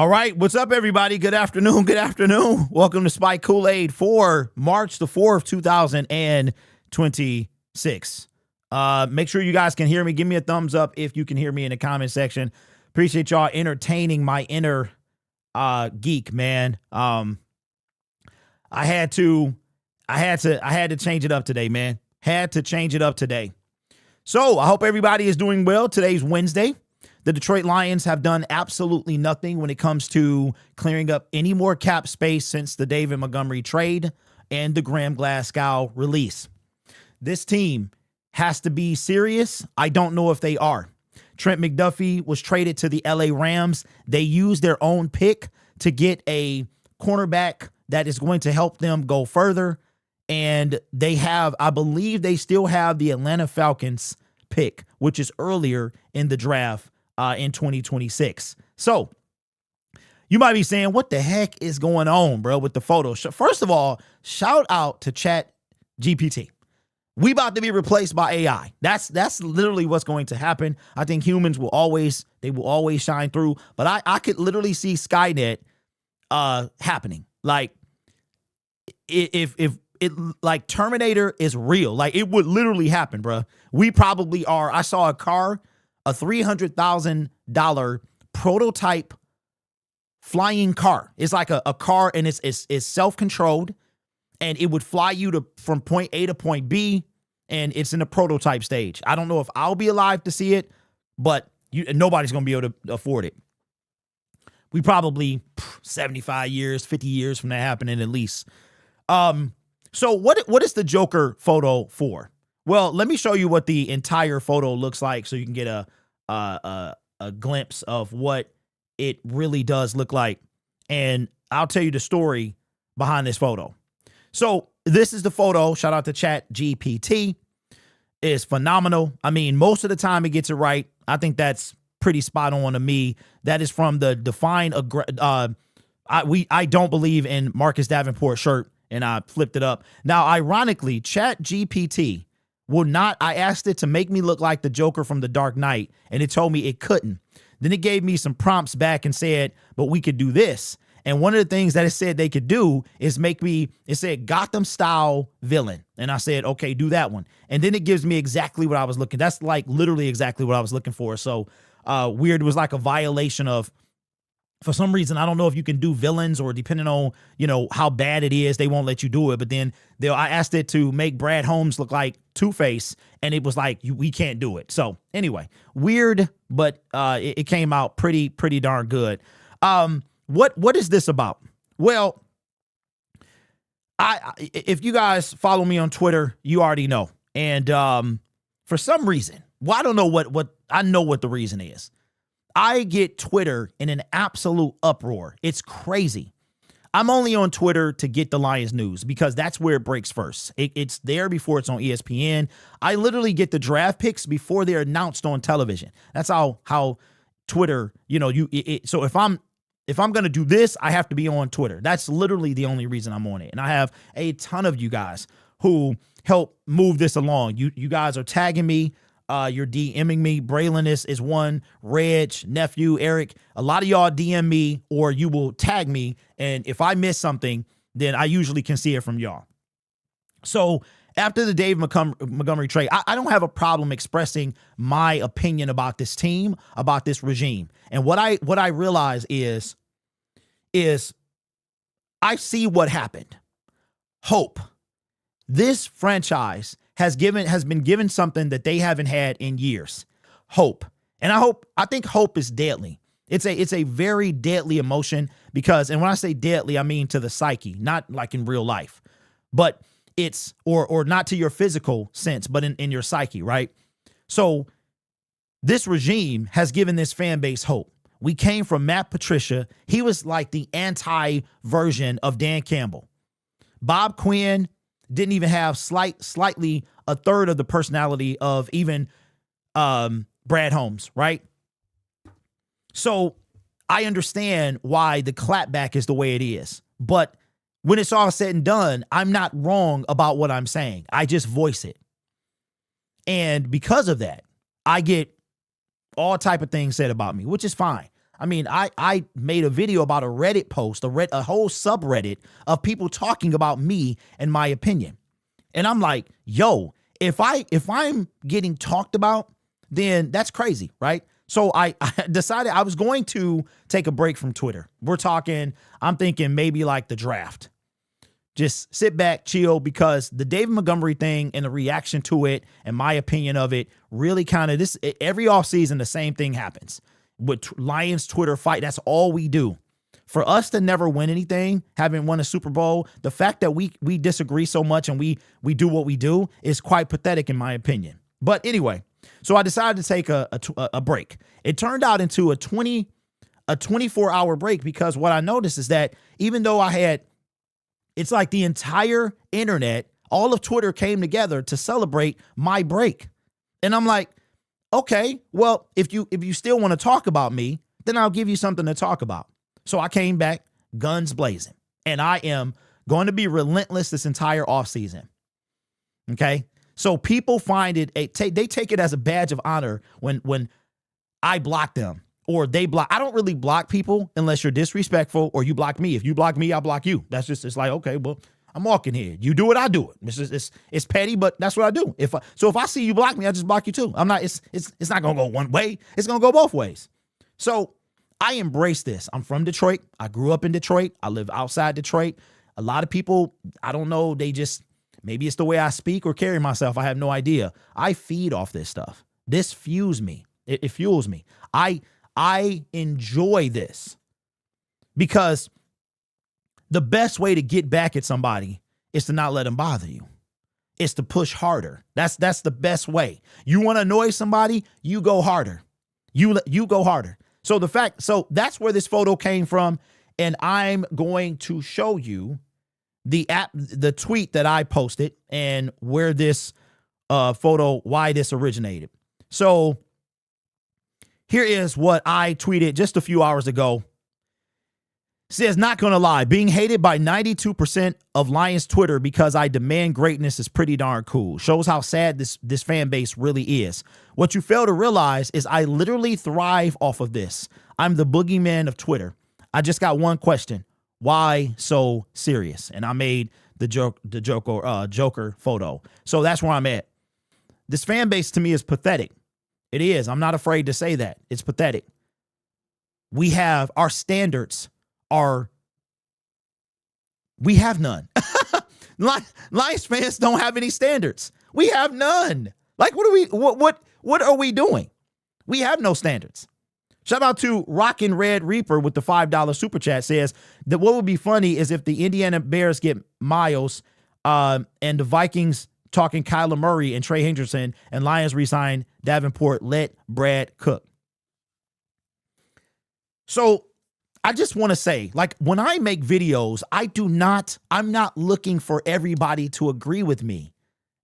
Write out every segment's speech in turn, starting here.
All right, what's up, everybody? Good afternoon. Good afternoon. Welcome to Spike Kool-Aid for March the 4th, 2026. Make sure you guys can hear me. Give me a thumbs up if you can hear me in the comment section. Appreciate y'all entertaining my inner geek, man. I had to change it up today, man. Had to change it up today. So I hope everybody is doing well. Today's Wednesday. The Detroit Lions have done absolutely nothing when it comes to clearing up any more cap space since the David Montgomery trade and the Graham Glasgow release. This team has to be serious. I don't know if they are. Trent McDuffie was traded to the LA Rams. They used their own pick to get a cornerback that is going to help them go further. And they have, I believe they still have the Atlanta Falcons pick, which is earlier in the draft in 2026. So you might be saying, what the heck is going on, bro, with the photos? First of all, shout out to Chat GPT. We about to be replaced by AI. That's literally what's going to happen. I think humans will always shine through, but I could literally see Skynet happening. Like if it like Terminator is real, like it would literally happen, bro. We probably are. I saw a $300,000 prototype flying car. It's like a car, and it's self-controlled, and it would fly you from point A to point B, and it's in the prototype stage. I don't know if I'll be alive to see it, but nobody's going to be able to afford it. We probably 75 years, 50 years from that happening at least. So what is the Joker photo for? Well, let me show you what the entire photo looks like so you can get a glimpse of what it really does look like. And I'll tell you the story behind this photo. So this is the photo. Shout out to Chat GPT. It's phenomenal. I mean, most of the time it gets it right. I think that's pretty spot on to me. That is from the I don't believe in Marcus Davenport shirt, and I flipped it up. Now, ironically, Chat GPT will not. I asked it to make me look like the Joker from The Dark Knight, and it told me it couldn't. Then it gave me some prompts back and said, but we could do this. And one of the things that it said they could do is it said Gotham style villain. And I said, okay, do that one. And then it gives me exactly what I was looking. That's like literally exactly what I was looking for. So weird. It was like a violation of, for some reason, I don't know if you can do villains, or depending on, how bad it is, they won't let you do it. But then I asked it to make Brad Holmes look like Two-Face, and it was like, we can't do it. So anyway, weird, but it came out pretty darn good. What is this about? Well, if you guys follow me on Twitter, you already know. And for some reason, well, I don't know I know what the reason is. I get Twitter in an absolute uproar. It's crazy. I'm only on Twitter to get the Lions news because that's where it breaks first. It's there before it's on ESPN. I literally get the draft picks before they're announced on television. That's how Twitter, so if I'm going to do this, I have to be on Twitter. That's literally the only reason I'm on it. And I have a ton of you guys who help move this along. You guys are tagging me. You're DMing me. Braylon is one. Reg, nephew, Eric. A lot of y'all DM me, or you will tag me. And if I miss something, then I usually can see it from y'all. So after the Dave Montgomery trade, I don't have a problem expressing my opinion about this team, about this regime. And what I realize is I see what happened. Hope. This franchise has been given something that they haven't had in years. Hope. And I think hope is deadly. It's a very deadly emotion because, and when I say deadly, I mean to the psyche, not like in real life, but it's, or not to your physical sense, but in your psyche, right? So this regime has given this fan base hope. We came from Matt Patricia. He was like the anti-version of Dan Campbell. Bob Quinn didn't even have slightly a third of the personality of even Brad Holmes, right? So I understand why the clapback is the way it is. But when it's all said and done, I'm not wrong about what I'm saying. I just voice it. And because of that, I get all type of things said about me, which is fine. I mean, I made a video about a Reddit post, a whole subreddit of people talking about me and my opinion. And I'm like, yo, if I'm getting talked about, then that's crazy, right? So I decided I was going to take a break from Twitter. I'm thinking maybe like the draft. Just sit back, chill, because the David Montgomery thing and the reaction to it and my opinion of it really kind of every offseason, the same thing happens with Lions Twitter fight. That's all we do. For us to never win anything, having won a Super Bowl, the fact that we disagree so much and we do what we do is quite pathetic in my opinion. But anyway, so I decided to take a break. It turned out into a 24-hour break because what I noticed is that even though it's like the entire internet, all of Twitter came together to celebrate my break. And I'm like, okay, well, if you still want to talk about me, then I'll give you something to talk about. So I came back guns blazing, and I am going to be relentless this entire offseason. Okay? So people find it, they take it as a badge of honor when I block them or they block. I don't really block people unless you're disrespectful or you block me. If you block me, I'll block you. It's like, okay, well, I'm walking here. You do it, I do it. It's petty, but that's what I do. If I see you block me, I just block you too. It's not gonna go one way. It's gonna go both ways. So I embrace this. I'm from Detroit. I grew up in Detroit. I live outside Detroit. A lot of people, I don't know, maybe it's the way I speak or carry myself. I have no idea. I feed off this stuff. This fuels me. It fuels me. I enjoy this because the best way to get back at somebody is to not let them bother you. It's to push harder. That's the best way. You want to annoy somebody, you go harder. You go harder. So that's where this photo came from, and I'm going to show you the tweet that I posted and where this why this originated. So here is what I tweeted just a few hours ago. It says, not gonna lie, being hated by 92% of Lions Twitter because I demand greatness is pretty darn cool. Shows how sad this fan base really is. What you fail to realize is I literally thrive off of this. I'm the boogeyman of Twitter. I just got one question. Why so serious? And I made the Joker photo. So that's where I'm at. This fan base to me is pathetic. It is. I'm not afraid to say that. It's pathetic. We have our standards we have none. Lions fans don't have any standards. We have none. Like, what are we doing? We have no standards. Shout out to Rockin' Red Reaper with the $5 super chat, says that what would be funny is if the Indiana Bears get Miles and the Vikings talking Kyler Murray and Trey Hendrickson and Lions resign Davenport, let Brad cook. So I just want to say, like, when I make videos, I'm not looking for everybody to agree with me.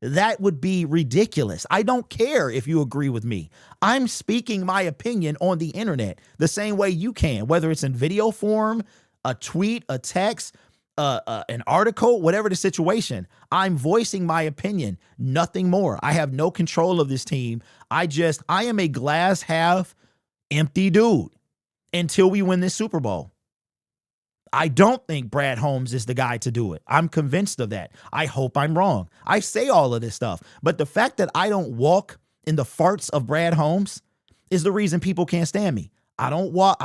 That would be ridiculous. I don't care if you agree with me. I'm speaking my opinion on the internet the same way you can, whether it's in video form, a tweet, a text, an article, whatever the situation. I'm voicing my opinion, nothing more. I have no control of this team. I am a glass half empty dude until we win this Super Bowl. I don't think Brad Holmes is the guy to do it. I'm convinced of that. I hope I'm wrong. I say all of this stuff, but the fact that I don't walk in the farts of Brad Holmes is the reason people can't stand me. I don't walk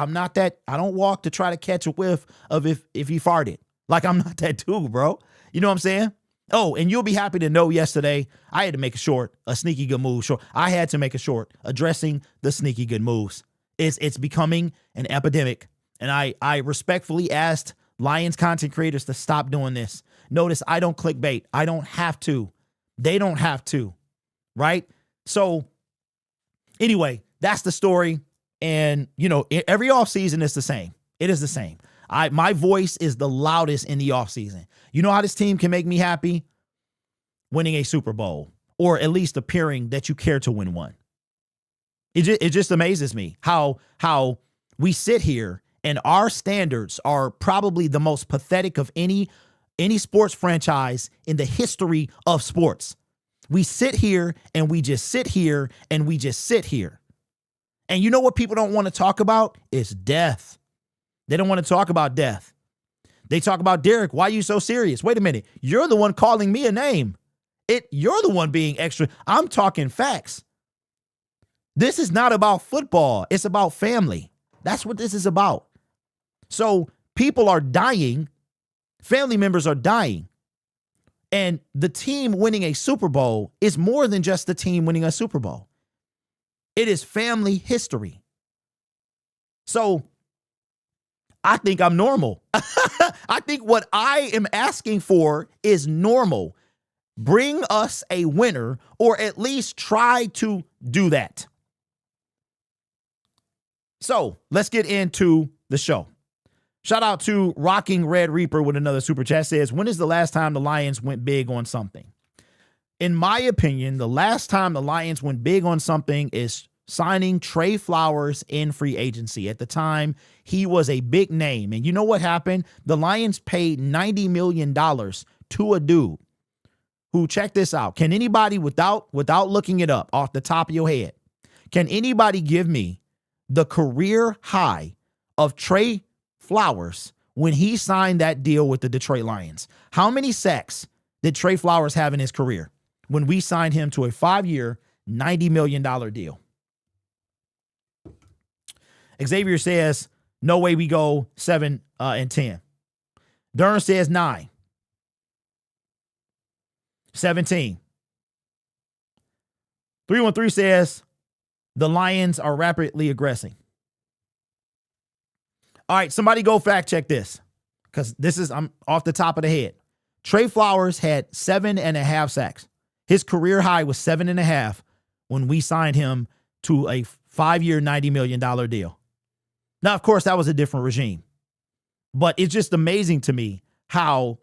to try to catch a whiff of if he farted. Like, I'm not that dude, bro. You know what I'm saying? Oh, and you'll be happy to know yesterday I had to make a sneaky good move short. I had to make a short addressing the sneaky good moves. It's becoming an epidemic. And I respectfully asked Lions content creators to stop doing this. Notice I don't clickbait. I don't have to. They don't have to. Right? So anyway, that's the story. And, every offseason is the same. It is the same. My voice is the loudest in the offseason. You know how this team can make me happy? Winning a Super Bowl, or at least appearing that you care to win one. It just amazes me how we sit here and our standards are probably the most pathetic of any sports franchise in the history of sports. We sit here and we just sit here and we just sit here. And you know what people don't want to talk about? It's death. They don't want to talk about death. They talk about, Derek, why are you so serious? Wait a minute. You're the one calling me a name. You're the one being extra. I'm talking facts. This is not about football. It's about family. That's what this is about. So people are dying. Family members are dying. And the team winning a Super Bowl is more than just the team winning a Super Bowl. It is family history. So I think I'm normal. I think what I am asking for is normal. Bring us a winner, or at least try to do that. So let's get into the show. Shout out to Rocking Red Reaper with another super chat. Says, when is the last time the Lions went big on something? In my opinion, the last time the Lions went big on something is signing Trey Flowers in free agency. At the time, he was a big name. And you know what happened? The Lions paid $90 million to a dude who, check this out. Can anybody, without looking it up off the top of your head, can anybody give me the career high of Trey Flowers when he signed that deal with the Detroit Lions? How many sacks did Trey Flowers have in his career when we signed him to a 5-year, $90 million deal? Xavier says, no way we go 7 and 10. Dern says 9. 17. 313 says the Lions are rapidly aggressing. All right, somebody go fact check this, because I'm off the top of the head. Trey Flowers had 7.5 sacks. His career high was 7.5 when we signed him to a 5-year, $90 million deal. Now, of course, that was a different regime, but it's just amazing to me how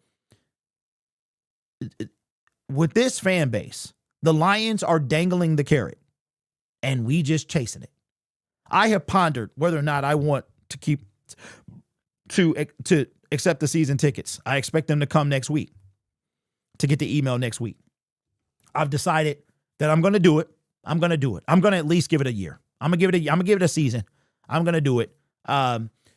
with this fan base, the Lions are dangling the carrot and we just chasing it. I have pondered whether or not I want to accept the season tickets. I expect them to come next week, to get the email next week. I've decided that I'm going to do it. I'm going to at least give it a year. I'm going to give it a season. I'm going to do it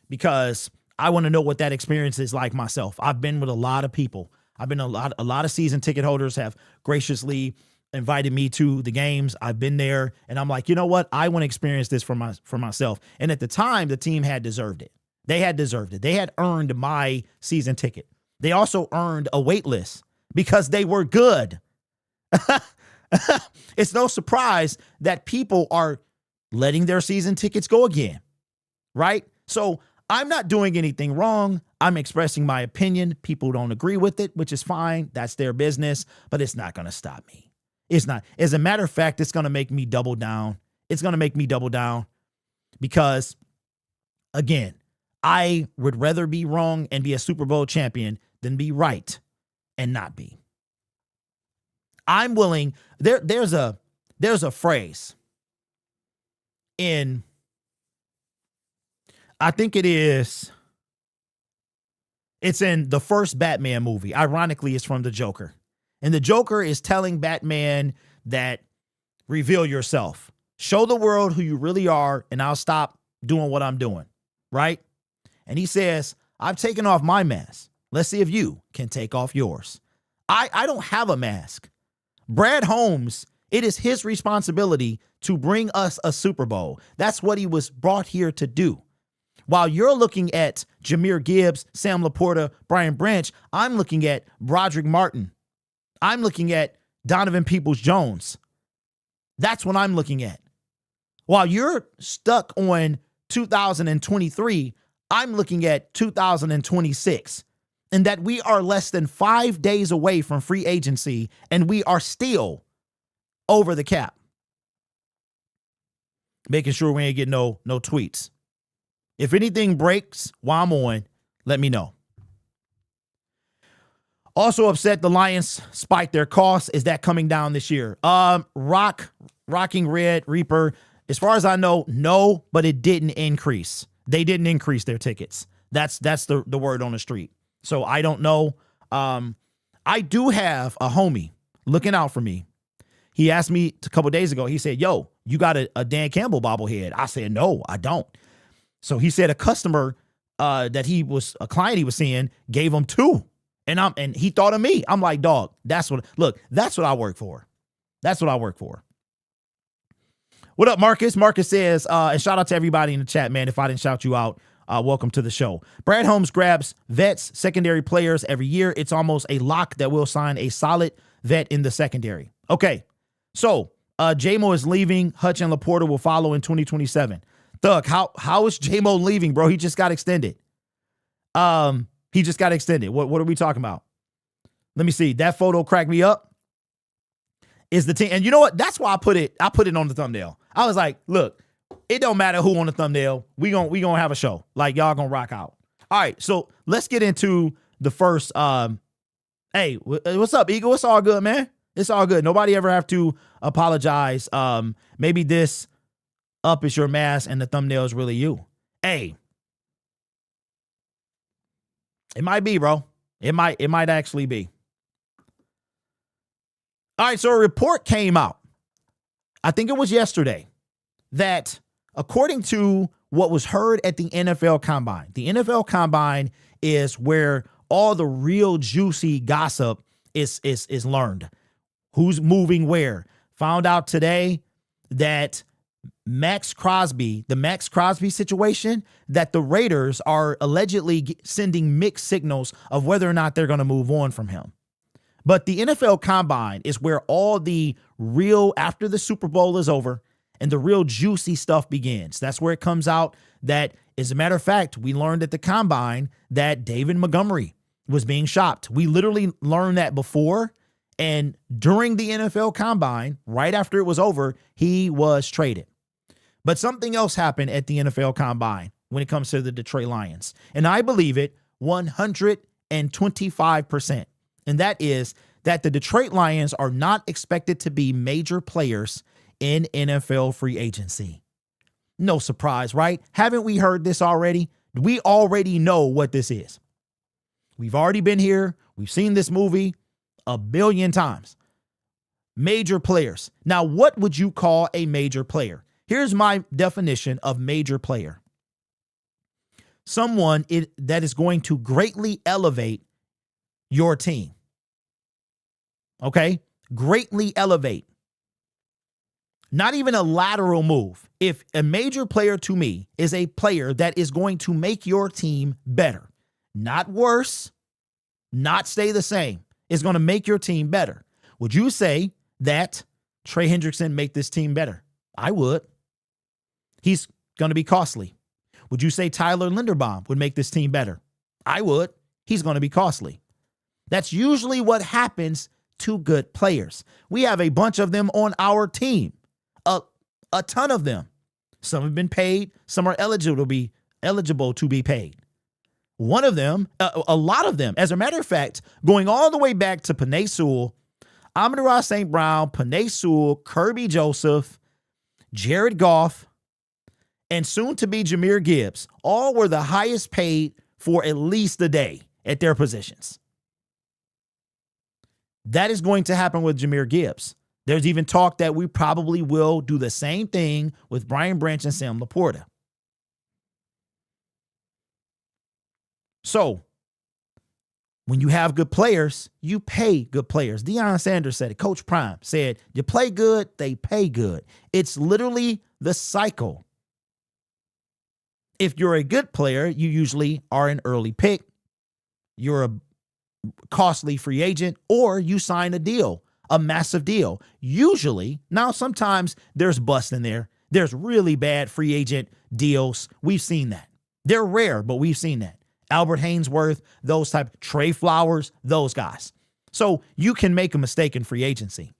because I want to know what that experience is like myself. I've been with a lot of people. I've been a lot of season ticket holders have graciously invited me to the games. I've been there and I'm like, you know what? I want to experience this for myself. And at the time, the team had deserved it. They had deserved it. They had earned my season ticket. They also earned a wait list because they were good. It's no surprise that people are letting their season tickets go again, right? So I'm not doing anything wrong. I'm expressing my opinion. People don't agree with it, which is fine. That's their business, but it's not going to stop me. It's not. As a matter of fact, it's going to make me double down. It's going to make me double down because, again, I would rather be wrong and be a Super Bowl champion than be right and not be. I'm willing. There's a phrase in, I think it's in the first Batman movie. Ironically, it's from the Joker. And the Joker is telling Batman that reveal yourself. Show the world who you really are, and I'll stop doing what I'm doing, right? And he says, I've taken off my mask. Let's see if you can take off yours. I don't have a mask. Brad Holmes, it is his responsibility to bring us a Super Bowl. That's what he was brought here to do. While you're looking at Jahmyr Gibbs, Sam Laporta, Brian Branch, I'm looking at Broderick Martin. I'm looking at Donovan Peoples-Jones. That's what I'm looking at. While you're stuck on 2023, I'm looking at 2026. And that we are less than 5 days away from free agency, and we are still over the cap. Making sure we ain't getting no tweets. If anything breaks while I'm on, let me know. Also upset the Lions spiked their costs. Is that coming down this year? Rocking Red Reaper. As far as I know, no, but it didn't increase. They didn't increase their tickets. That's the word on the street. So I don't know. I do have a homie looking out for me. He asked me a couple days ago, he said, yo, you got a Dan Campbell bobblehead? I said, no, I don't. So he said a customer a client he was seeing gave him 2. And he thought of me. I'm like, dog, that's what I work for. That's what I work for. What up, Marcus? Marcus says, and shout out to everybody in the chat, man. If I didn't shout you out, welcome to the show. Brad Holmes grabs vets, secondary players every year. It's almost a lock that will sign a solid vet in the secondary. Okay. So J-Mo is leaving. Hutch and Laporta will follow in 2027. Thug, how is J-Mo leaving, bro? He just got extended. He just got extended. What are we talking about? Let me see. That photo cracked me up. Is the team, and you know what? That's why I put it on the thumbnail. I was like, look, it don't matter who on the thumbnail. We gonna have a show. Like, y'all gonna rock out. All right, so let's get into the first. Hey, what's up, Eagle? It's all good, man. It's all good. Nobody ever have to apologize. Maybe this up is your mask and the thumbnail is really you. Hey, it might be, bro. It might actually be. All right, so a report came out, I think it was yesterday, that according to what was heard at the NFL Combine is where all the real juicy gossip is learned. Who's moving where? Found out today that the Max Crosby situation, that the Raiders are allegedly sending mixed signals of whether or not they're going to move on from him. But the NFL Combine is where all the real, after the Super Bowl is over and the real juicy stuff begins. That's where it comes out that, as a matter of fact, we learned at the Combine that David Montgomery was being shopped. We literally learned that before, and during the NFL Combine, right after it was over, he was traded. But something else happened at the NFL Combine when it comes to the Detroit Lions, and I believe it 125%. And that is that the Detroit Lions are not expected to be major players in NFL free agency. No surprise, right? Haven't we heard this already? We already know what this is. We've already been here. We've seen this movie a billion times. Major players. Now, what would you call a major player? Here's my definition of major player. Someone that is going to greatly elevate your team. Okay? Greatly elevate. Not even a lateral move. If a major player to me is a player that is going to make your team better, not worse, not stay the same, is going to make your team better. Would you say that Trey Hendrickson make this team better? I would. He's going to be costly. Would you say Tyler Linderbaum would make this team better? I would. He's going to be costly. That's usually what happens to good players. We have a bunch of them on our team, a ton of them. Some have been paid. Some are eligible to be paid. One of them, a lot of them, as a matter of fact, going all the way back to Penei Sewell, Amon-Ra St. Brown, Penei Sewell, Kirby Joseph, Jared Goff, and soon to be Jahmyr Gibbs, all were the highest paid for at least a day at their positions. That is going to happen with Jahmyr Gibbs. There's even talk that we probably will do the same thing with Brian Branch and Sam Laporta. So, when you have good players, you pay good players. Deion Sanders said it. Coach Prime said, you play good, they pay good. It's literally the cycle. If you're a good player, you usually are an early pick. You're a costly free agent, or you sign a deal, a massive deal. Usually, now sometimes there's bust in there. There's really bad free agent deals. We've seen that. They're rare, but we've seen that. Albert Hainsworth, those type, Trey Flowers, those guys. So you can make a mistake in free agency.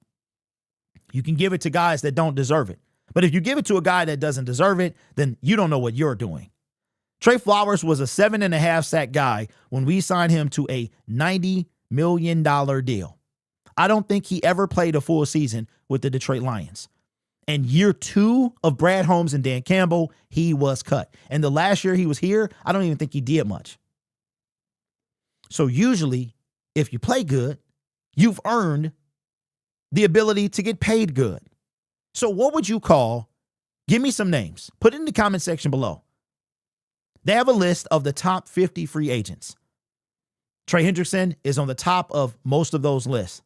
You can give it to guys that don't deserve it. But if you give it to a guy that doesn't deserve it, then you don't know what you're doing. Trey Flowers was a 7.5 sack guy when we signed him to a $90 million deal. I don't think he ever played a full season with the Detroit Lions. And year 2 of Brad Holmes and Dan Campbell, he was cut. And the last year he was here, I don't even think he did much. So usually, if you play good, you've earned the ability to get paid good. So what would you call, give me some names, put it in the comment section below. They have a list of the top 50 free agents. Trey Hendrickson is on the top of most of those lists.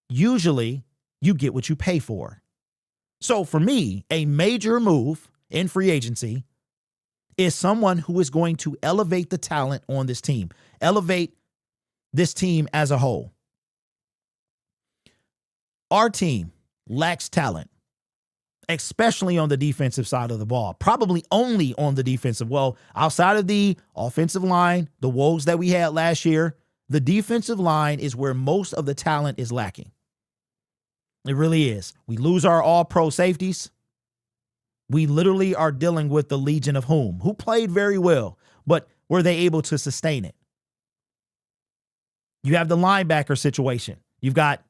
Usually, you get what you pay for. So for me, a major move in free agency is someone who is going to elevate the talent on this team, elevate this team as a whole. Our team lacks talent, especially on the defensive side of the ball, probably only on the defensive. Well, outside of the offensive line, the woes that we had last year, the defensive line is where most of the talent is lacking. It really is. We lose our all-pro safeties. We literally are dealing with the Legion of who played very well, but were they able to sustain it? You have the linebacker situation. You've got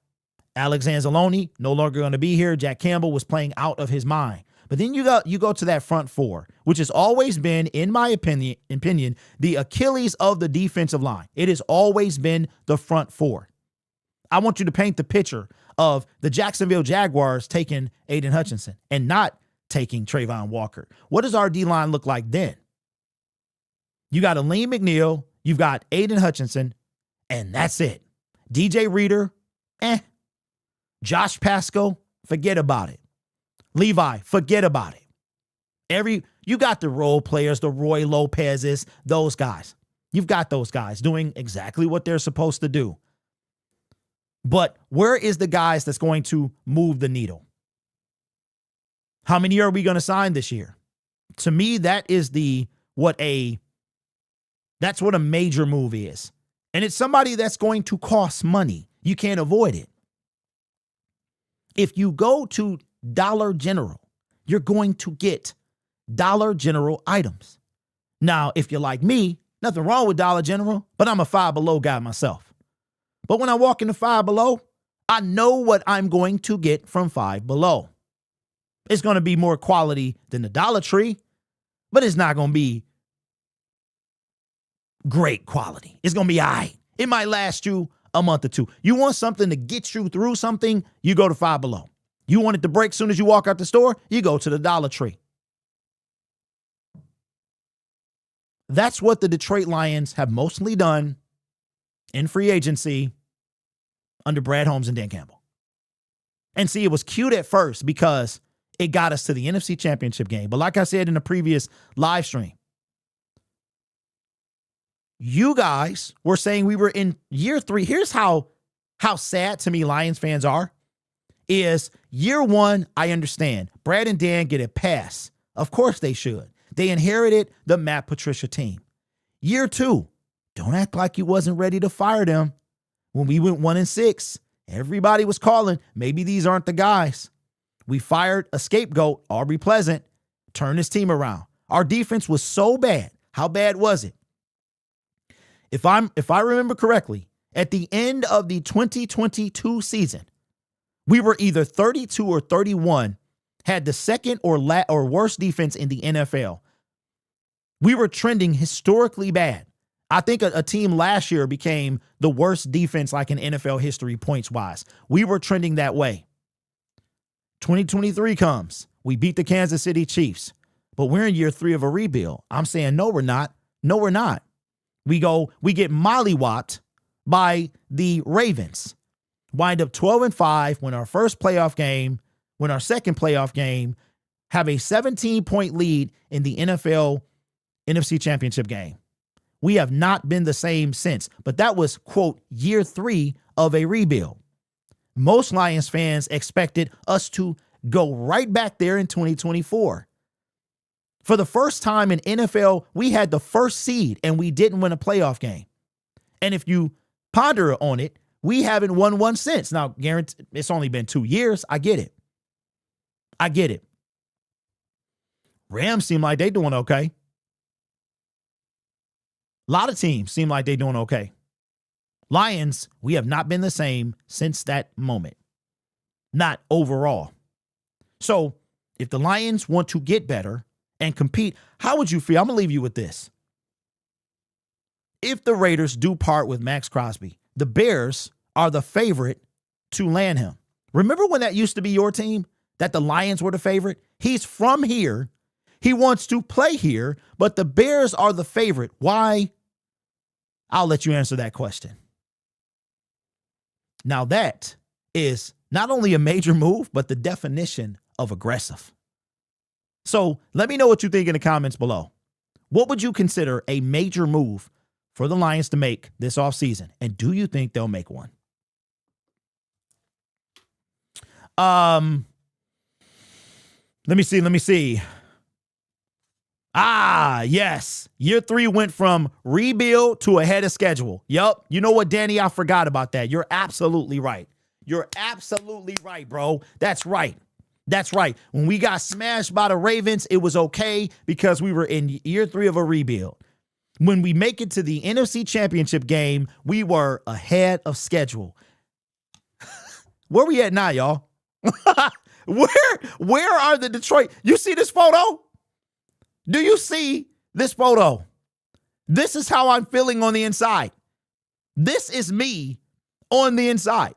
Alex Anzalone, no longer going to be here. Jack Campbell was playing out of his mind. But then you go to that front four, which has always been, in my opinion, the Achilles of the defensive line. It has always been the front four. I want you to paint the picture of the Jacksonville Jaguars taking Aiden Hutchinson and not taking Trayvon Walker. What does our D-line look like then? You got Aleem McNeil, you've got Aiden Hutchinson, and that's it. DJ Reader, Josh Pascal, forget about it. Levi, forget about it. You got the role players, the Roy Lopez's, those guys. You've got those guys doing exactly what they're supposed to do. But where is the guys that's going to move the needle? How many are we going to sign this year? To me, that's what a major move is. And it's somebody that's going to cost money. You can't avoid it. If you go to Dollar General, you're going to get Dollar General items. Now, if you're like me, nothing wrong with Dollar General, but I'm a Five Below guy myself. But when I walk into Five Below, I know what I'm going to get from Five Below. It's going to be more quality than the Dollar Tree, but it's not going to be great quality. It's going to be all right. It might last you a month or two. You want something to get you through something, you go to Five Below. You want it to break as soon as you walk out the store, you go to the Dollar Tree. That's what the Detroit Lions have mostly done in free agency under Brad Holmes and Dan Campbell. And see, it was cute at first because it got us to the NFC Championship game. But like I said in the previous live stream, you guys were saying we were in year 3. Here's how sad to me Lions fans are. Is year 1, I understand. Brad and Dan get a pass. Of course they should. They inherited the Matt Patricia team. Year 2, don't act like you wasn't ready to fire them. When we went 1-6, everybody was calling, maybe these aren't the guys. We fired a scapegoat, Aubrey Pleasant, turned his team around. Our defense was so bad. How bad was it? If I remember correctly, at the end of the 2022 season, we were either 32 or 31, had the second or worst defense in the NFL. We were trending historically bad. I think a team last year became the worst defense like in NFL history points-wise. We were trending that way. 2023 comes. We beat the Kansas City Chiefs, but we're in year 3 of a rebuild. I'm saying, no, we're not. No, we're not. We get mollywopped by the Ravens. Wind up 12-5, win our second playoff game, have a 17-point lead in the NFL NFC Championship game. We have not been the same since, but that was, quote, year 3 of a rebuild. Most Lions fans expected us to go right back there in 2024. For the first time in NFL, we had the first seed and we didn't win a playoff game. And if you ponder on it, we haven't won one since. Now, guarantee it's only been 2 years. I get it. Rams seem like they're doing okay. A lot of teams seem like they're doing okay. Lions, we have not been the same since that moment. Not overall. So if the Lions want to get better and compete, how would you feel? I'm going to leave you with this. If the Raiders do part with Max Crosby, the Bears are the favorite to land him. Remember when that used to be your team, that the Lions were the favorite? He's from here. He wants to play here, but the Bears are the favorite. Why? I'll let you answer that question. Now that is not only a major move, but the definition of aggressive. So let me know what you think in the comments below. What would you consider a major move for the Lions to make this offseason? And do you think they'll make one? Let me see. Yes. Year 3 went from rebuild to ahead of schedule. Yup. You know what, Danny? I forgot about that. You're absolutely right. You're absolutely right, bro. That's right. That's right. When we got smashed by the Ravens, it was okay because we were in year 3 of a rebuild. When we make it to the NFC Championship game, we were ahead of schedule. Where we at now, y'all? Where are the Detroit? You see this photo? Do you see this photo? This is how I'm feeling on the inside. This is me on the inside.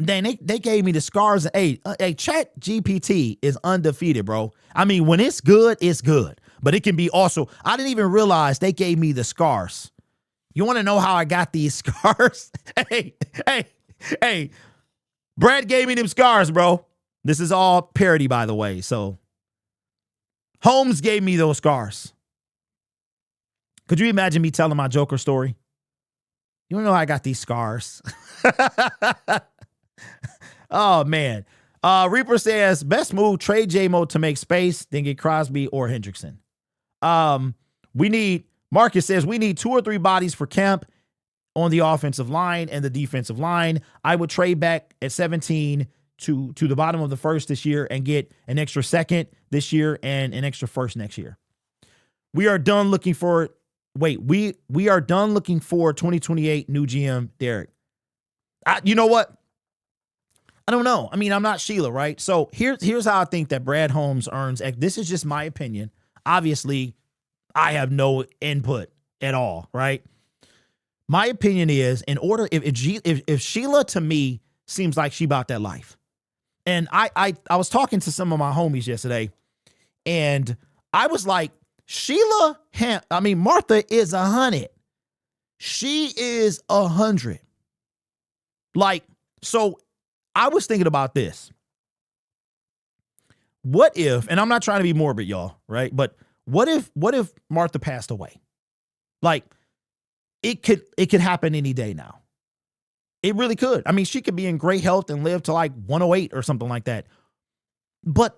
Then they gave me the scars. Hey, Chat GPT is undefeated, bro. I mean, when it's good, it's good. But it can be also, I didn't even realize they gave me the scars. You want to know how I got these scars? Hey. Brad gave me them scars, bro. This is all parody, by the way. So Holmes gave me those scars. Could you imagine me telling my Joker story? You don't know how I got these scars. Oh, man. Reaper says, best move, trade J-Mo to make space, then get Crosby or Hendrickson. Marcus says, we need 2 or 3 bodies for camp on the offensive line and the defensive line. I would trade back at 17 to the bottom of the first this year and get an extra second this year and an extra first next year. We are done looking for 2028 new GM, Derek. You know what? I don't know. I mean, I'm not Sheila, right? So here's how I think that Brad Holmes earns. This is just my opinion. Obviously, I have no input at all, right? My opinion is, if Sheila to me seems like she about that life. And I was talking to some of my homies yesterday, and I was like, Martha is 100. She is 100. Like, so I was thinking about this. What if, and I'm not trying to be morbid, y'all, right? But what if Martha passed away? Like, it could happen any day now. It really could. I mean, she could be in great health and live to like 108 or something like that. But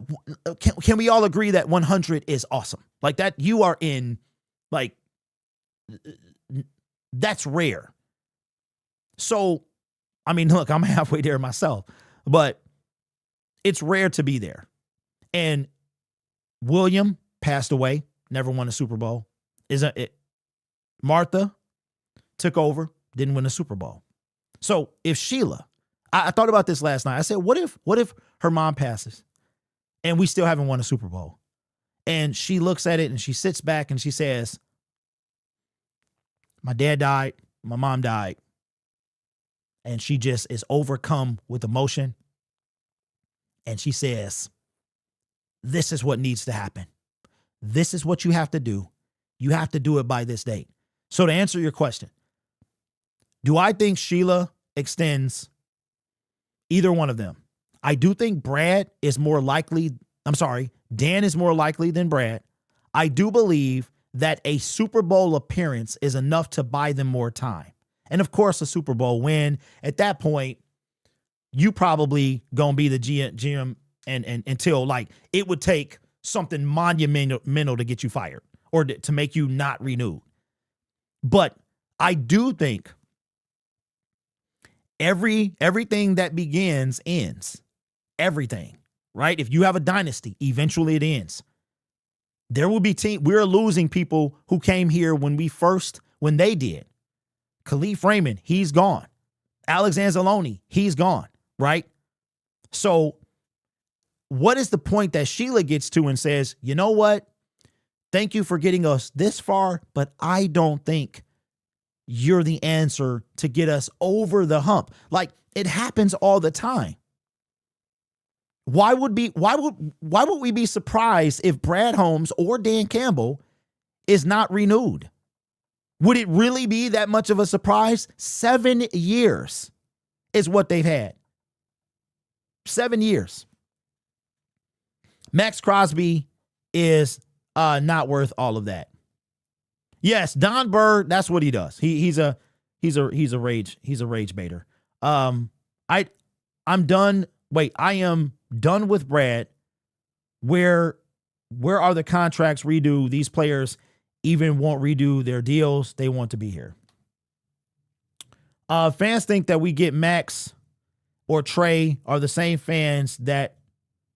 can we all agree that 100 is awesome? Like that, you are in, like, that's rare. So, I mean, look, I'm halfway there myself, but it's rare to be there. And William passed away, never won a Super Bowl. Martha took over, didn't win a Super Bowl. So if Sheila, I thought about this last night. I said, what if her mom passes and we still haven't won a Super Bowl? And she looks at it and she sits back and she says, my dad died, my mom died. And she just is overcome with emotion. And she says, this is what needs to happen. This is what you have to do. You have to do it by this date. So to answer your question, do I think Sheila extends either one of them? I do think Dan is more likely than Brad. I do believe that a Super Bowl appearance is enough to buy them more time. And of course, a Super Bowl win. At that point, you probably gonna be the GM and until like it would take something monumental to get you fired or to make you not renewed. But I do think everything that begins ends. Everything, right? If you have a dynasty, eventually it ends. There will be we're losing people who came here when they did. Khalif Raymond, he's gone. Alex Anzalone, he's gone, right? So what is the point that Sheila gets to and says, you know what? Thank you for getting us this far, but I don't think you're the answer to get us over the hump. Like, it happens all the time. Why would we be surprised if Brad Holmes or Dan Campbell is not renewed? Would it really be that much of a surprise? 7 years is what they've had. 7 years. Max Crosby is not worth all of that. Yes, Don Burr, that's what he does. He's a rage baiter. I am done with Brad. Where are the contracts redo? These players even won't redo their deals. They want to be here. Fans think that we get Max or Trey are the same fans that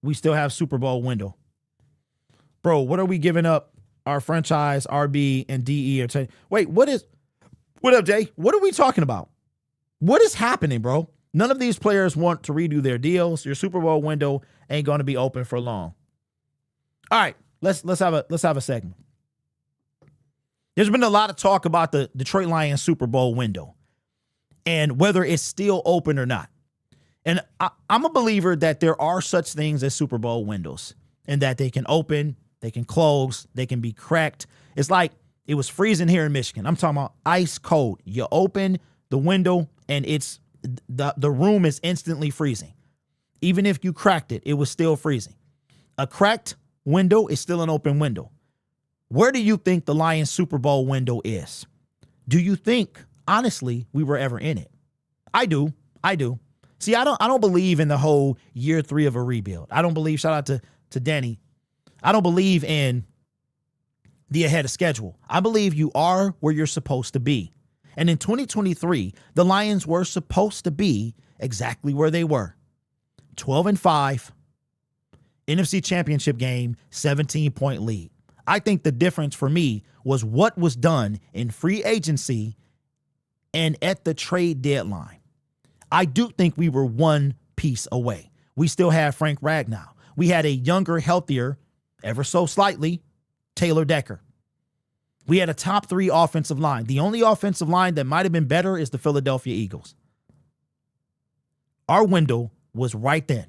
we still have Super Bowl window. Bro, what are we giving up? Our franchise, RB, and DE. Wait, what up, Jay? What are we talking about? What is happening, bro? None of these players want to redo their deals. Your Super Bowl window ain't going to be open for long. All right, let's have a segment. There's been a lot of talk about the Detroit Lions Super Bowl window and whether it's still open or not. And I'm a believer that there are such things as Super Bowl windows and that they can open, they can close, they can be cracked. It's like it was freezing here in Michigan. I'm talking about ice cold. You open the window and it's the room is instantly freezing. Even if you cracked it, it was still freezing. A cracked window is still an open window. Where do you think the Lions Super Bowl window is? Do you think, honestly, we were ever in it? I do. See, I don't believe in the whole year 3 of a rebuild. I don't believe, shout out to Danny, I don't believe in the ahead of schedule. I believe you are where you're supposed to be. And in 2023, the Lions were supposed to be exactly where they were. 12-5, NFC Championship game, 17-point lead. I think the difference for me was what was done in free agency and at the trade deadline. I do think we were one piece away. We still have Frank Ragnow. We had a younger, healthier, ever so slightly, Taylor Decker. We had a top 3 offensive line. The only offensive line that might have been better is the Philadelphia Eagles. Our window was right then.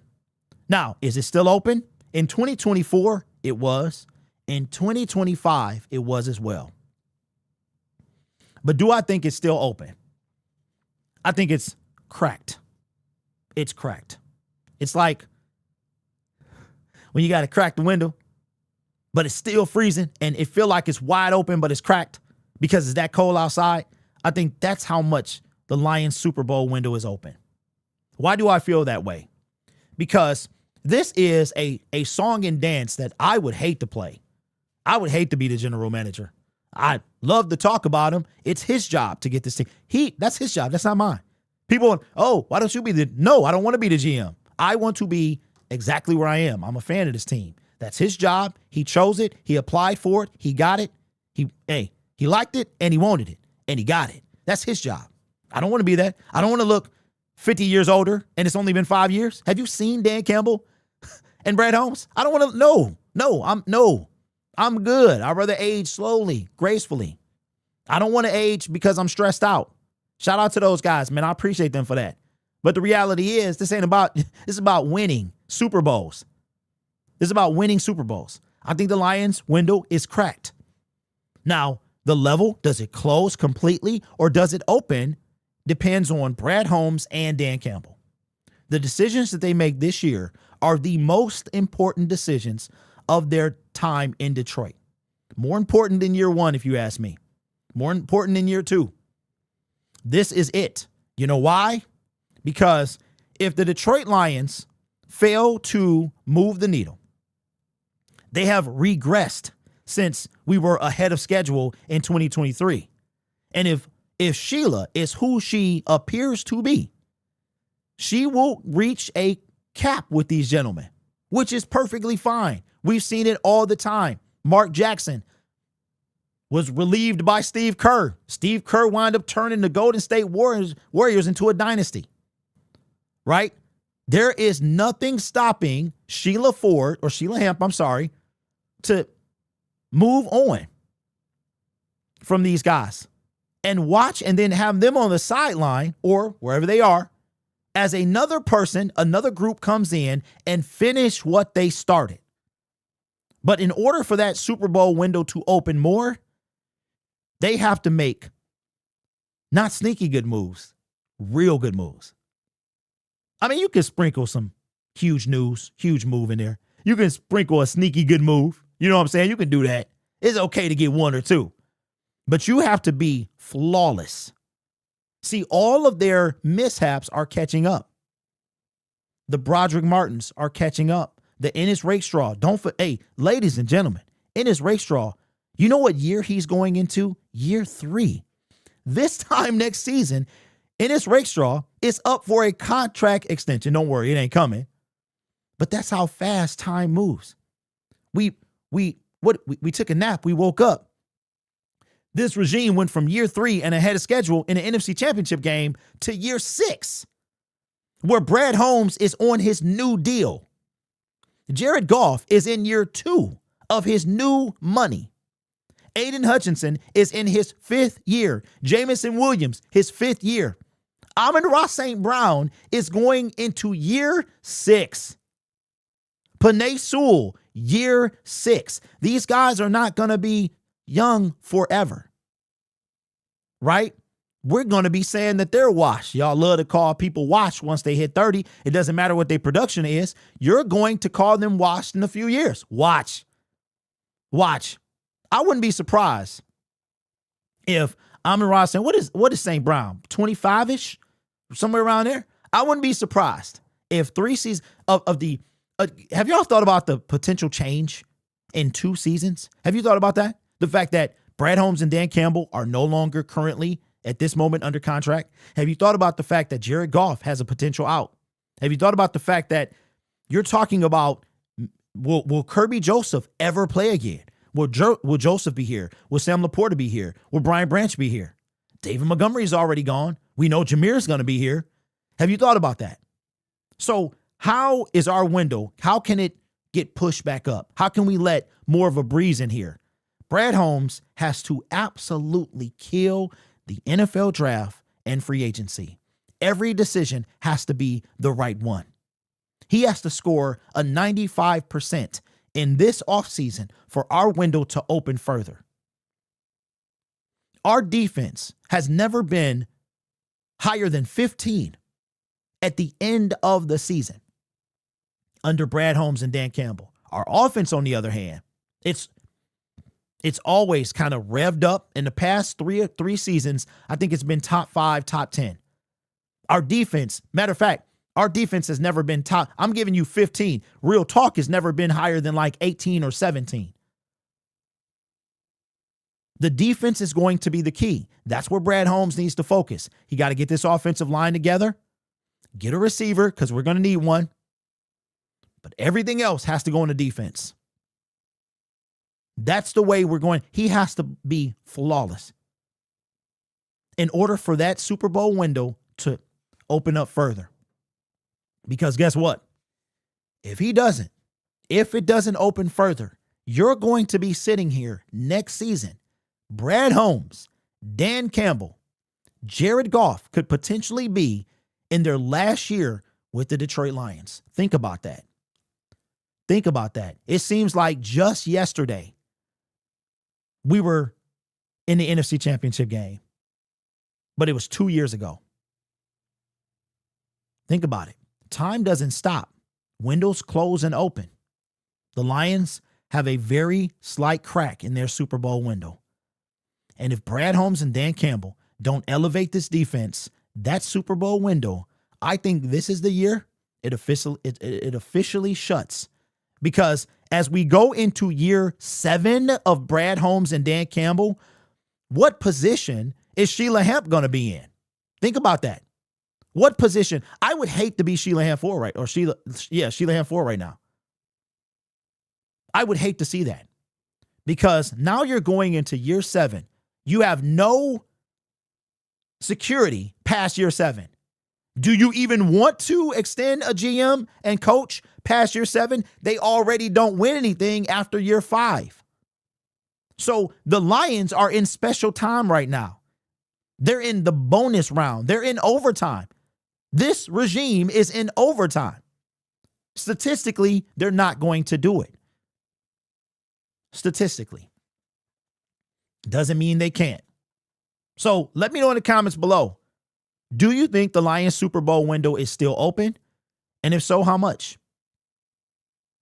Now, is it still open? In 2024, it was. In 2025, it was as well. But do I think it's still open? I think it's cracked. It's cracked. It's like when you got to crack the window, but it's still freezing and it feel like it's wide open, but it's cracked because it's that cold outside. I think that's how much the Lions Super Bowl window is open. Why do I feel that way? Because this is a song and dance that I would hate to play. I would hate to be the general manager. I love to talk about him. It's his job to get this thing. That's his job. That's not mine. People, why don't you be no, I don't want to be the GM. I want to be exactly where I am. I'm a fan of this team. That's his job. He chose it. He applied for it. He got it. He liked it and he wanted it and he got it. That's his job. I don't want to be that. I don't want to look 50 years older and it's only been 5 years. Have you seen Dan Campbell and Brad Holmes? I don't want to, I'm good. I'd rather age slowly, gracefully. I don't want to age because I'm stressed out. Shout out to those guys, man. I appreciate them for that. But the reality is this is about winning Super Bowls. This is about winning Super Bowls. I think the Lions window is cracked. Now, the level, does it close completely or does it open? Depends on Brad Holmes and Dan Campbell. The decisions that they make this year are the most important decisions of their time in Detroit. More important than year 1, if you ask me. More important than year 2. This is it. You know why? Because if the Detroit Lions fail to move the needle, they have regressed since we were ahead of schedule in 2023. And if Sheila is who she appears to be, she will reach a cap with these gentlemen, which is perfectly fine. We've seen it all the time. Mark Jackson was relieved by Steve Kerr. Steve Kerr wound up turning the Golden State Warriors into a dynasty. Right? There is nothing stopping Sheila Hamp, to move on from these guys and watch and then have them on the sideline or wherever they are as another person, another group comes in and finish what they started. But in order for that Super Bowl window to open more, they have to make not sneaky good moves, real good moves. I mean, you can sprinkle some huge news, huge move in there. You can sprinkle a sneaky good move. You know what I'm saying? You can do that. It's okay to get one or two. But you have to be flawless. See, all of their mishaps are catching up. The Broderick Martins are catching up. The Ennis Rakestraw. Hey, ladies and gentlemen, Ennis Rakestraw, you know what year he's going into? Year 3. This time next season, Ennis Rakestraw is up for a contract extension. Don't worry, it ain't coming. But that's how fast time moves. We took a nap. We woke up. This regime went from year 3 and ahead of schedule in the NFC Championship game to year 6, where Brad Holmes is on his new deal. Jared Goff is in year 2 of his new money. Aiden Hutchinson is in his 5th year. Jamison Williams, his 5th year. Amon-Ra St. Brown is going into year 6. Penei Sewell, year 6. These guys are not going to be young forever, right? We're going to be saying that they're washed. Y'all love to call people washed once they hit 30. It doesn't matter what their production is. You're going to call them washed in a few years. Watch. I wouldn't be surprised if Amon-Ra St. What is St. Brown? 25-ish? Somewhere around there? I wouldn't be surprised if 3 seasons of the have y'all thought about the potential change in 2 seasons? Have you thought about that? The fact that Brad Holmes and Dan Campbell are no longer currently at this moment under contract? Have you thought about the fact that Jared Goff has a potential out? Have you thought about the fact that you're talking about will Kirby Joseph ever play again? Will Joseph be here? Will Sam Laporta be here? Will Brian Branch be here? David Montgomery's already gone. We know Jameer's going to be here. Have you thought about that? So how is our window? How can it get pushed back up? How can we let more of a breeze in here? Brad Holmes has to absolutely kill the NFL draft and free agency. Every decision has to be the right one. He has to score a 95% in this offseason for our window to open further. Our defense has never been higher than 15 at the end of the season under Brad Holmes and Dan Campbell. Our offense, on the other hand, it's always kind of revved up. In the past three seasons, I think it's been top 5, top 10. Our defense, matter of fact, our defense has never been top. I'm giving you 15. Real talk has never been higher than like 18 or 17. The defense is going to be the key. That's where Brad Holmes needs to focus. He got to get this offensive line together, get a receiver because we're going to need one. But everything else has to go into defense. That's the way we're going. He has to be flawless in order for that Super Bowl window to open up further. Because guess what? If it doesn't open further, you're going to be sitting here next season. Brad Holmes, Dan Campbell, Jared Goff could potentially be in their last year with the Detroit Lions. Think about that. Think about that. It seems like just yesterday we were in the NFC Championship game, but it was 2 years ago. Think about it. Time doesn't stop. Windows close and open. The Lions have a very slight crack in their Super Bowl window. And if Brad Holmes and Dan Campbell don't elevate this defense, that Super Bowl window, I think this is the year it officially shuts. Because as we go into year 7 of Brad Holmes and Dan Campbell, what position is Sheila Hamp going to be in? Think about that. What position? I would hate to be Sheila Hamp 4 Sheila Hamp 4 right now. I would hate to see that. Because now you're going into year 7. You have no security past year 7. Do you even want to extend a GM and coach past year 7? They already don't win anything after year 5. So the Lions are in special time right now. They're in the bonus round. They're in overtime. This regime is in overtime. Statistically, they're not going to do it. Statistically. Doesn't mean they can't. So let me know in the comments below. Do you think the Lions Super Bowl window is still open? And if so, how much?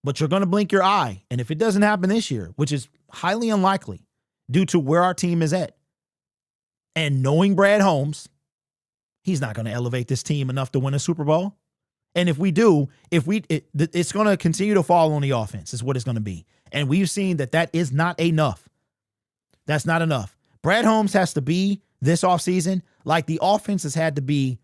But you're going to blink your eye. And if it doesn't happen this year, which is highly unlikely due to where our team is at, and knowing Brad Holmes, he's not going to elevate this team enough to win a Super Bowl. And if we do, it's going to continue to fall on the offense is what it's going to be. And we've seen that is not enough. That's not enough. Brad Holmes has to be this offseason like the offense has had to be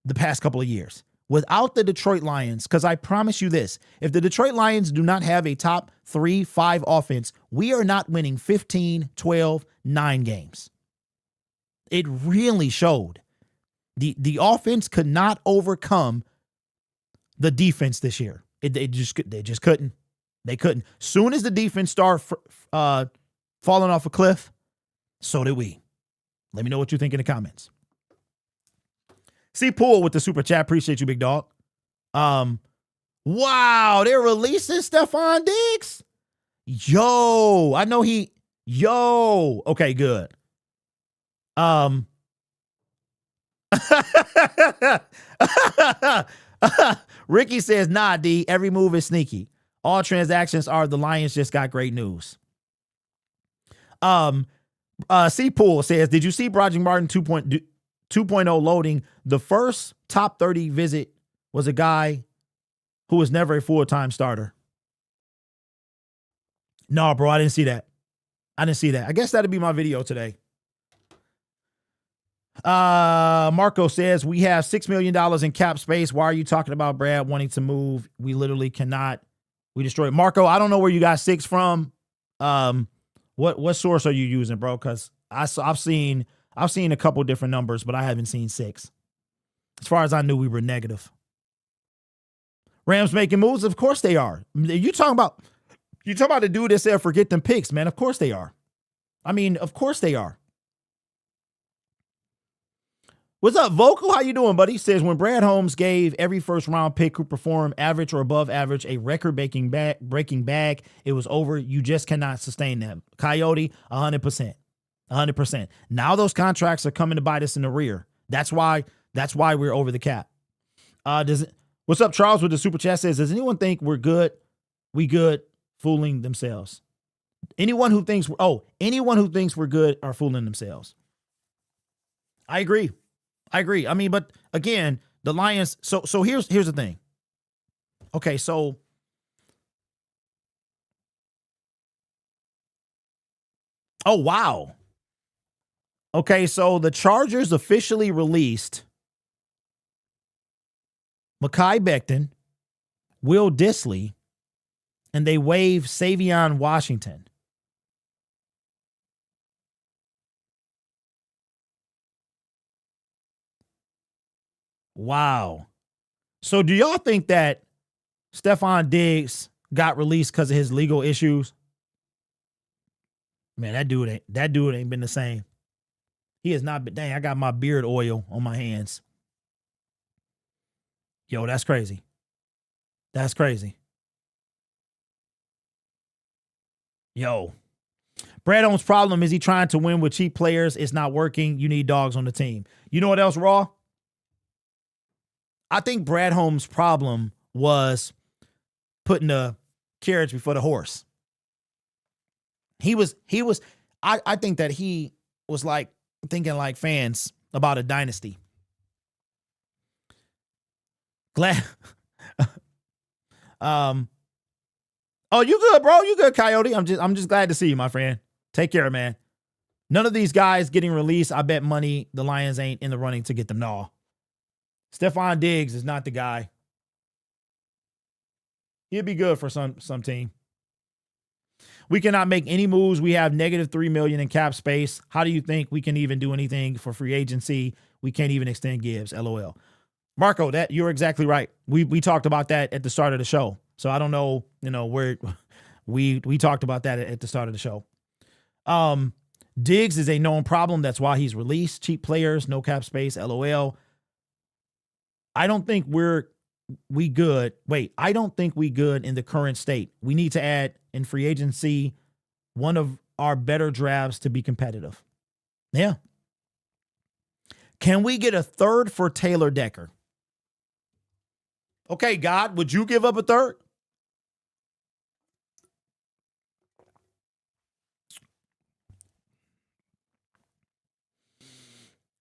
the past couple of years. Without the Detroit Lions, because I promise you this, if the Detroit Lions do not have a top 3-5 offense, we are not winning 15, 12, 9 games. It really showed. The offense could not overcome the defense this year. They just couldn't. They couldn't. Soon as the defense started falling off a cliff, so did we. Let me know what you think in the comments. See Pool with the super chat. Appreciate you, big dog. Wow, they're releasing Stephon Diggs. Okay, good. Ricky says, nah, D, every move is sneaky. All transactions are the Lions just got great news. C Pool says, did you see Broderick Martin 2.0 loading? The first top 30 visit was a guy who was never a full-time starter. No, bro, I didn't see that. I guess that'd be my video today. Marco says, we have $6 million in cap space. Why are you talking about Brad wanting to move? We literally cannot. We destroyed. Marco, I don't know where you got 6 from. What source are you using, bro? Because I've seen a couple different numbers, but I haven't seen 6. As far as I knew, we were negative. Rams making moves? Of course they are. You talking about the dude that said forget them picks, man. Of course they are. I mean, of course they are. What's up, Vocal? How you doing, buddy? Says, when Brad Holmes gave every first-round pick who performed average or above average a record-breaking bag, it was over. You just cannot sustain them. Coyote, 100%. 100%. Now those contracts are coming to bite us in the rear. That's why we're over the cap. What's up, Charles, with the super chat says, does anyone think we're good? We good fooling themselves. Anyone who thinks we're good are fooling themselves. I agree. I mean, but again, the Lions. So here's the thing. Okay, so oh wow. Okay, so the Chargers officially released Mekhi Becton, Will Dissly, and they waived Savion Washington. Wow. So do y'all think that Stephon Diggs got released because of his legal issues? Man, that dude ain't been the same. He has not been. Dang, I got my beard oil on my hands. Yo, that's crazy. That's crazy. Yo. Brad Holmes' problem is he trying to win with cheap players. It's not working. You need dogs on the team. You know what else, Raw? I think Brad Holmes' problem was putting the carriage before the horse. I think that he was like thinking like fans about a dynasty. Glad. Oh, you good, bro? You good, Coyote? I'm just glad to see you, my friend. Take care, man. None of these guys getting released. I bet money the Lions ain't in the running to get them. No. Stephon Diggs is not the guy. He'll be good for some team. We cannot make any moves. We have negative $3 million in cap space. How do you think we can even do anything for free agency? We can't even extend Gibbs. LOL. Marco, that you're exactly right. We talked about that at the start of the show. So I don't know, where we talked about that at the start of the show. Diggs is a known problem. That's why he's released. Cheap players, no cap space, LOL. I don't think we good. Wait, I don't think we good in the current state. We need to add in free agency one of our better drafts to be competitive. Yeah. Can we get a third for Taylor Decker? Okay, God, would you give up a third?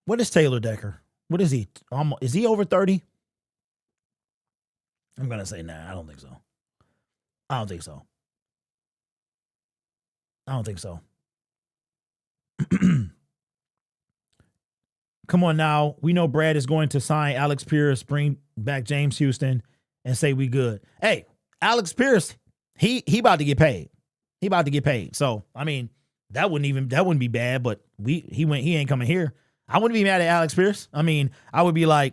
What is Taylor Decker? What is he? Is he over 30? I'm going to say, nah, I don't think so. I don't think so. I don't think so. Come on now. We know Brad is going to sign Alex Pierce, bring back James Houston, and say we good. Hey, Alex Pierce, he about to get paid. He about to get paid. So, I mean, that wouldn't be bad, but he ain't coming here. I wouldn't be mad at Alex Pierce. I mean, I would be like,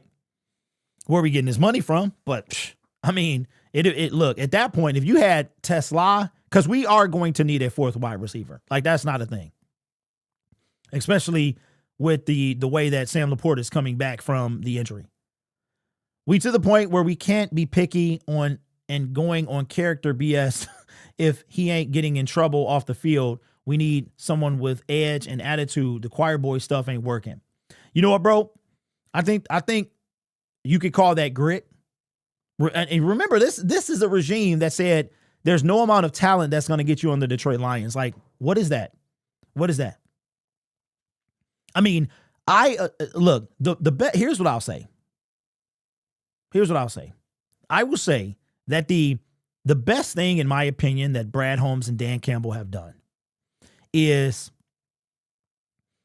where are we getting this money from? But I mean, it look, at that point, if you had Tesla, because we are going to need a fourth wide receiver. Like, that's not a thing. Especially with the way that Sam Laporta is coming back from the injury. We to the point where we can't be picky on and going on character BS if he ain't getting in trouble off the field. We need someone with edge and attitude. The choir boy stuff ain't working. You know what, bro? I think you could call that grit. And remember, this is a regime that said there's no amount of talent that's going to get you on the Detroit Lions. Like, what is that? What is that? I mean, look, here's what I'll say. I will say that the best thing, in my opinion, that Brad Holmes and Dan Campbell have done is,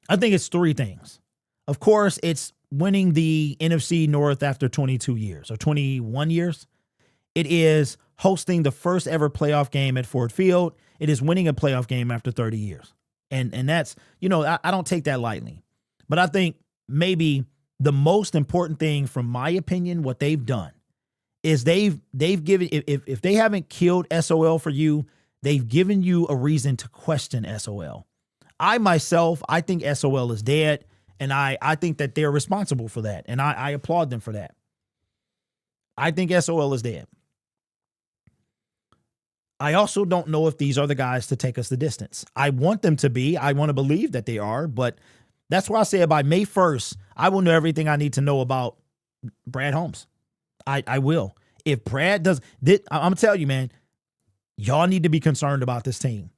I think it's three things. Of course, it's winning the NFC North after 22 years or 21 years. It is hosting the first ever playoff game at Ford Field. It is winning a playoff game after 30 years. And that's, I don't take that lightly. But I think maybe the most important thing, from my opinion, what they've done is they've given, if they haven't killed SOL for you, they've given you a reason to question SOL. I think SOL is dead, and I think that they're responsible for that, and I applaud them for that. I think SOL is dead. I also don't know if these are the guys to take us the distance. I want them to be. I want to believe that they are, but that's why I said by May 1st, I will know everything I need to know about Brad Holmes. I will. If Brad does, I'm going to tell you, man, y'all need to be concerned about this team.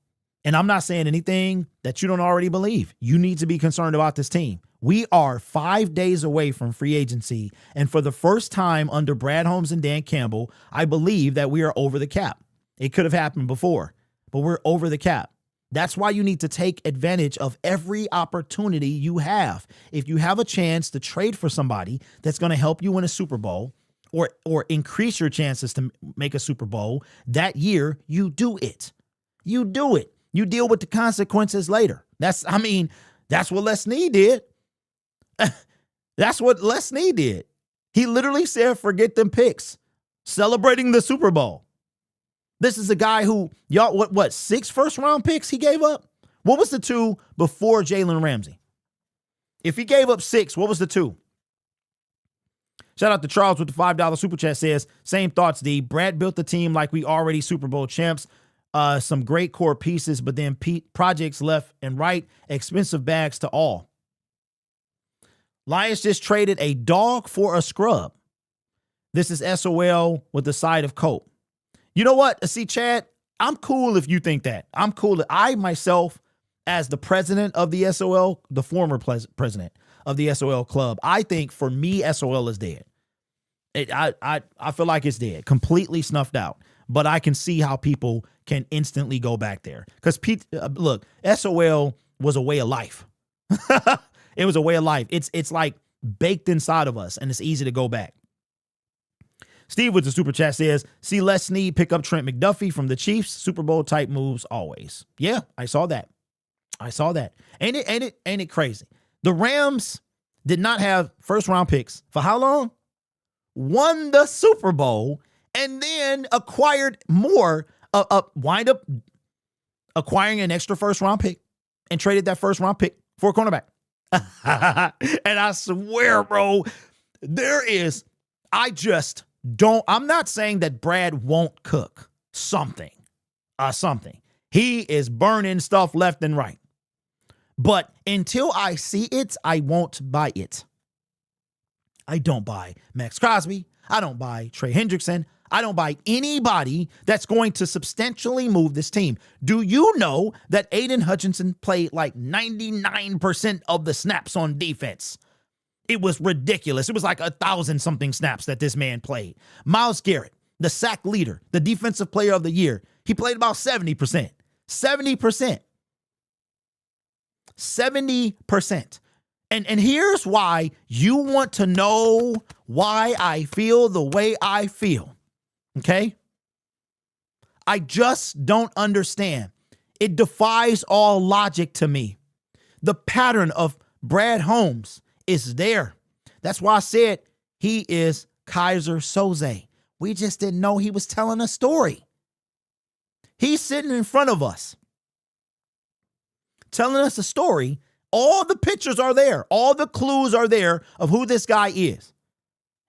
And I'm not saying anything that you don't already believe. You need to be concerned about this team. We are 5 days away from free agency. And for the first time under Brad Holmes and Dan Campbell, I believe that we are over the cap. It could have happened before, but we're over the cap. That's why you need to take advantage of every opportunity you have. If you have a chance to trade for somebody that's going to help you win a Super Bowl or increase your chances to make a Super Bowl that year, you do it. You do it. You deal with the consequences later. That's what Les Snead did. That's what Les Snead did. He literally said, forget them picks, celebrating the Super Bowl. This is a guy who, y'all, what 6 first-round picks he gave up? What was the 2 before Jalen Ramsey? If he gave up 6, what was the 2? Shout out to Charles with the $5 super chat, says, same thoughts, D. Brad built the team like we already Super Bowl champs. Some great core pieces, but then projects left and right, expensive bags to all. Lions just traded a dog for a scrub. This is SOL with the side of Colt. You know what? See, Chad, I'm cool if you think that. I'm cool. I myself, as the president of the SOL, the former president of the SOL club, I think for me, SOL is dead. I feel like it's dead, completely snuffed out. But I can see how people can instantly go back there. Because, look, SOL was a way of life. It was a way of life. It's like baked inside of us, and it's easy to go back. Steve with the super chat says, see Les Snead pick up Trent McDuffie from the Chiefs. Super Bowl type moves always. Yeah, I saw that. Ain't it crazy? The Rams did not have first round picks for how long? Won the Super Bowl and then acquired more, wind up acquiring an extra first round pick and traded that first round pick for a cornerback. And I swear, bro, I'm not saying that Brad won't cook something. He is burning stuff left and right. But until I see it, I won't buy it. I don't buy Max Crosby. I don't buy Trey Hendrickson. I don't buy anybody that's going to substantially move this team. Do you know that Aiden Hutchinson played like 99% of the snaps on defense? It was ridiculous. It was like 1,000-something snaps that this man played. Myles Garrett, the sack leader, the defensive player of the year, he played about 70%. 70%. 70%. And here's why you want to know why I feel the way I feel. Okay? I just don't understand. It defies all logic to me. The pattern of Brad Holmes is there. That's why I said he is Kaiser Soze. We just didn't know he was telling a story. He's sitting in front of us, telling us a story. All the pictures are there. All the clues are there of who this guy is.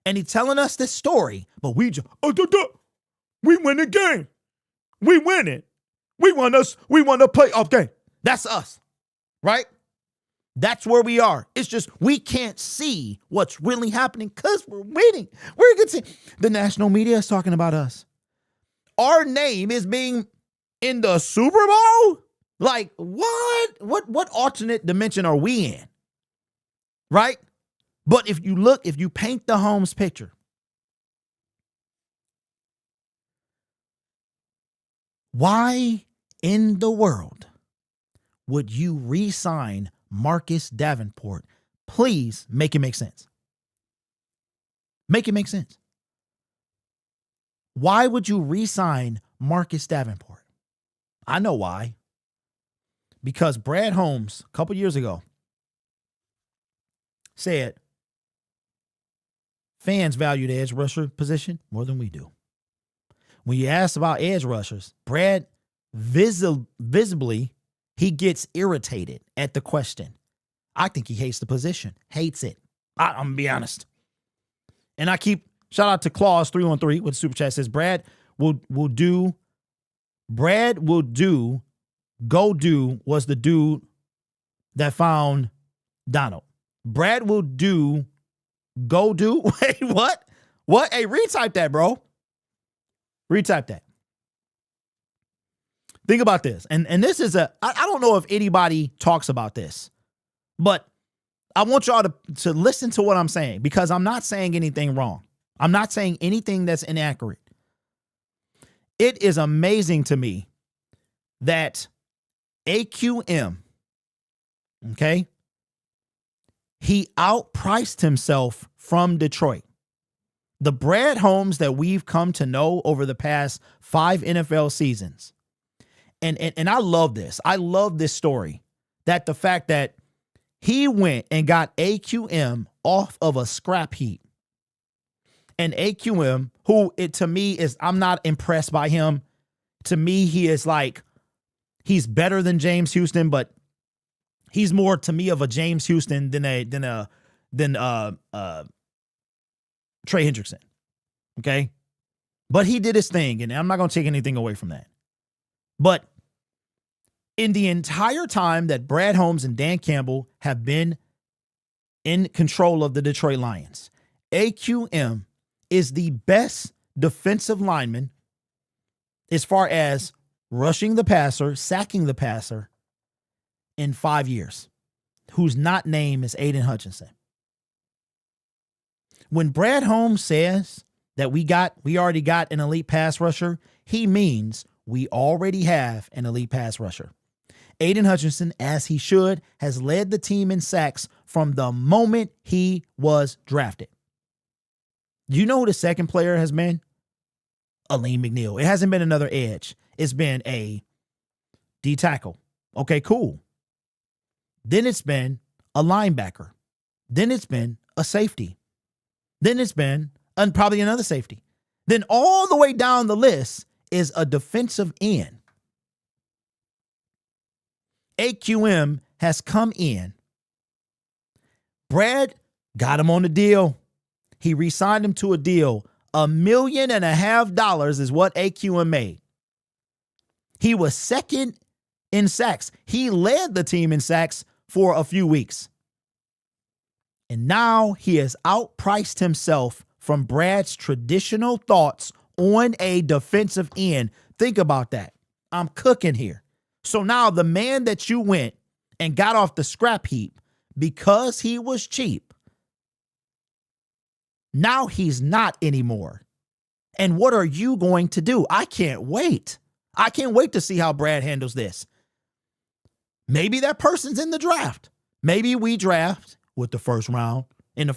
And he's telling us this story, but we win the game. We win it. We won a playoff game. That's us, right? That's where we are. It's just we can't see what's really happening because we're waiting. We're a good team. The national media is talking about us. Our name is being in the Super Bowl? Like, what? What alternate dimension are we in? Right? But if you paint the Holmes picture, why in the world would you re-sign Marcus Davenport? Please make it make sense. Make it make sense. Why would you re-sign Marcus Davenport? I know why. Because Brad Holmes, a couple years ago, said fans value the edge rusher position more than we do. When you ask about edge rushers, Brad visibly, he gets irritated at the question. I think he hates the position, hates it. I'm going to be honest. And shout out to Claus313 with Super Chat says, Brad will do was the dude that found Donald. Brad will do. Wait, what? What? Hey, retype that, bro. Retype that. Think about this. And this is I don't know if anybody talks about this, but I want y'all to listen to what I'm saying because I'm not saying anything wrong. I'm not saying anything that's inaccurate. It is amazing to me that AQM, okay, he outpriced himself from Detroit. The Brad Holmes that we've come to know over the past 5 NFL seasons. And I love this. I love this story. That the fact that he went and got AQM off of a scrap heap. And AQM, who to me is, I'm not impressed by him. To me, he is like, he's better than James Houston, but he's more to me of a James Houston than Trey Hendrickson. Okay. But he did his thing, and I'm not going to take anything away from that. But in the entire time that Brad Holmes and Dan Campbell have been in control of the Detroit Lions, AQM is the best defensive lineman as far as rushing the passer, sacking the passer in 5 years, whose not name is Aiden Hutchinson. When Brad Holmes says that we already got an elite pass rusher, he means we already have an elite pass rusher. Aiden Hutchinson, as he should, has led the team in sacks from the moment he was drafted. Do you know who the second player has been? Aleem McNeil. It hasn't been another edge. It's been a D tackle. Okay, cool. Then it's been a linebacker. Then it's been a safety. Then it's been probably another safety. Then all the way down the list is a defensive end. AQM has come in. Brad got him on the deal. He re-signed him to a deal. $1.5 million is what AQM made. He was second in sacks. He led the team in sacks for a few weeks. And now he has outpriced himself from Brad's traditional thoughts on a defensive end. Think about that. I'm cooking here. So now the man that you went and got off the scrap heap because he was cheap, now he's not anymore. And what are you going to do? I can't wait. I can't wait to see how Brad handles this. Maybe that person's in the draft. Maybe we draft with the first round, an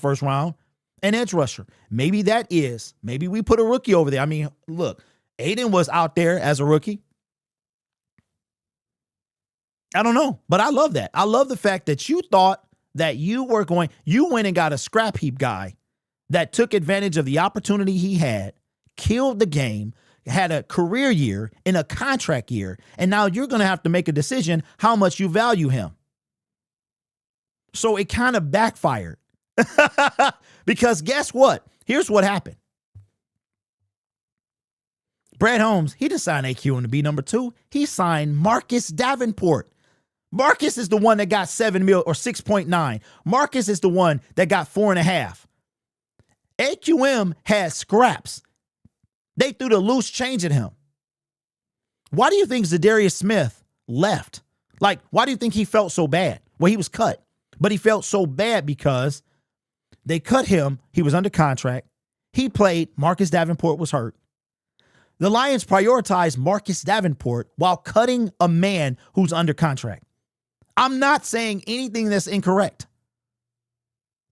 edge rusher. Maybe we put a rookie over there. I mean, look, Aiden was out there as a rookie. I don't know, but I love that. I love the fact that you thought that you went and got a scrap heap guy that took advantage of the opportunity he had, killed the game, had a career year in a contract year, and now you're going to have to make a decision how much you value him. So it kind of backfired. Because guess what? Here's what happened. Brad Holmes, he didn't sign AQM to be number 2. He signed Marcus Davenport. Marcus is the one that got 7 mil or 6.9. Marcus is the one that got 4.5. AQM had scraps. They threw the loose change at him. Why do you think Zadarius Smith left? Like, why do you think he felt so bad? Well, he was cut, but he felt so bad because they cut him. He was under contract. He played. Marcus Davenport was hurt. The Lions prioritized Marcus Davenport while cutting a man who's under contract. I'm not saying anything that's incorrect.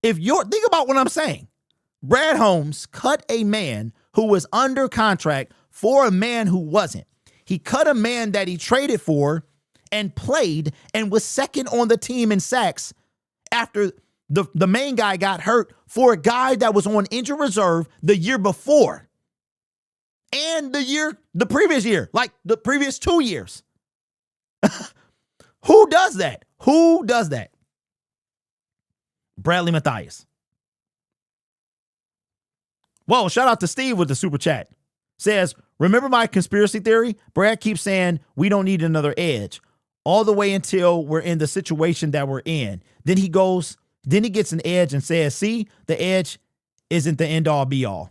Think about what I'm saying. Brad Holmes cut a man who was under contract for a man who wasn't. He cut a man that he traded for and played and was second on the team in sacks after the main guy got hurt for a guy that was on injured reserve the year before and the previous year, like the previous 2 years. Who does that? Who does that? Bradley Mathias. Whoa, shout out to Steve with the super chat. Says, remember my conspiracy theory? Brad keeps saying we don't need another edge all the way until we're in the situation that we're in. Then he gets an edge and says, see, the edge isn't the end all be all.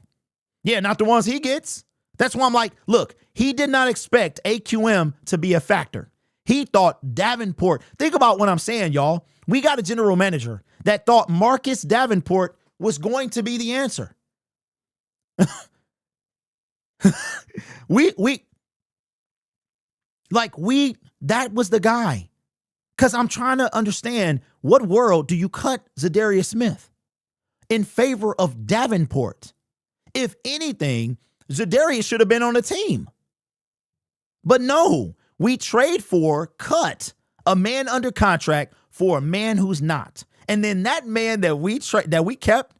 Yeah, not the ones he gets. That's why I'm like, look, he did not expect AQM to be a factor. He thought Davenport. Think about what I'm saying, y'all. We got a general manager that thought Marcus Davenport was going to be the answer. That was the guy. Because I'm trying to understand, what world do you cut Zadarius Smith in favor of Davenport? If anything, Zadarius should have been on the team. But no, we cut a man under contract for a man who's not. And then that man that we kept,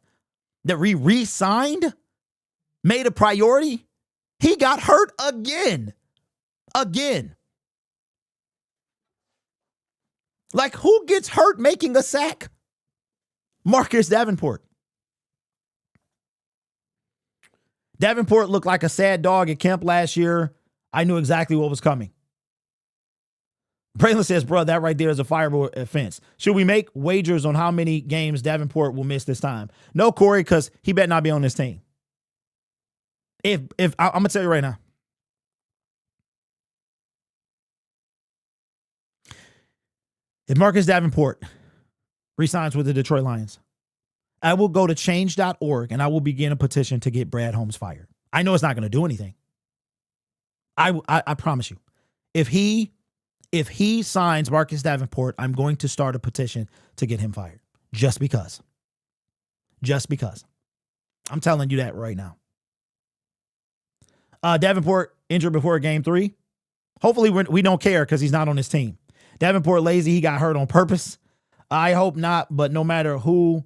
that we re-signed, made a priority, he got hurt again. Like, who gets hurt making a sack? Marcus Davenport. Davenport looked like a sad dog at camp last year. I knew exactly what was coming. Braylon says, bro, that right there is a fireable offense. Should we make wagers on how many games Davenport will miss this time? No, Corey, because he better not be on this team. If I'm going to tell you right now. If Marcus Davenport resigns with the Detroit Lions, I will go to change.org and I will begin a petition to get Brad Holmes fired. I know it's not going to do anything. I promise you. If he signs Marcus Davenport, I'm going to start a petition to get him fired. Just because. I'm telling you that right now. Davenport injured before game 3. Hopefully we don't care because he's not on his team. Davenport lazy. He got hurt on purpose. I hope not, but no matter who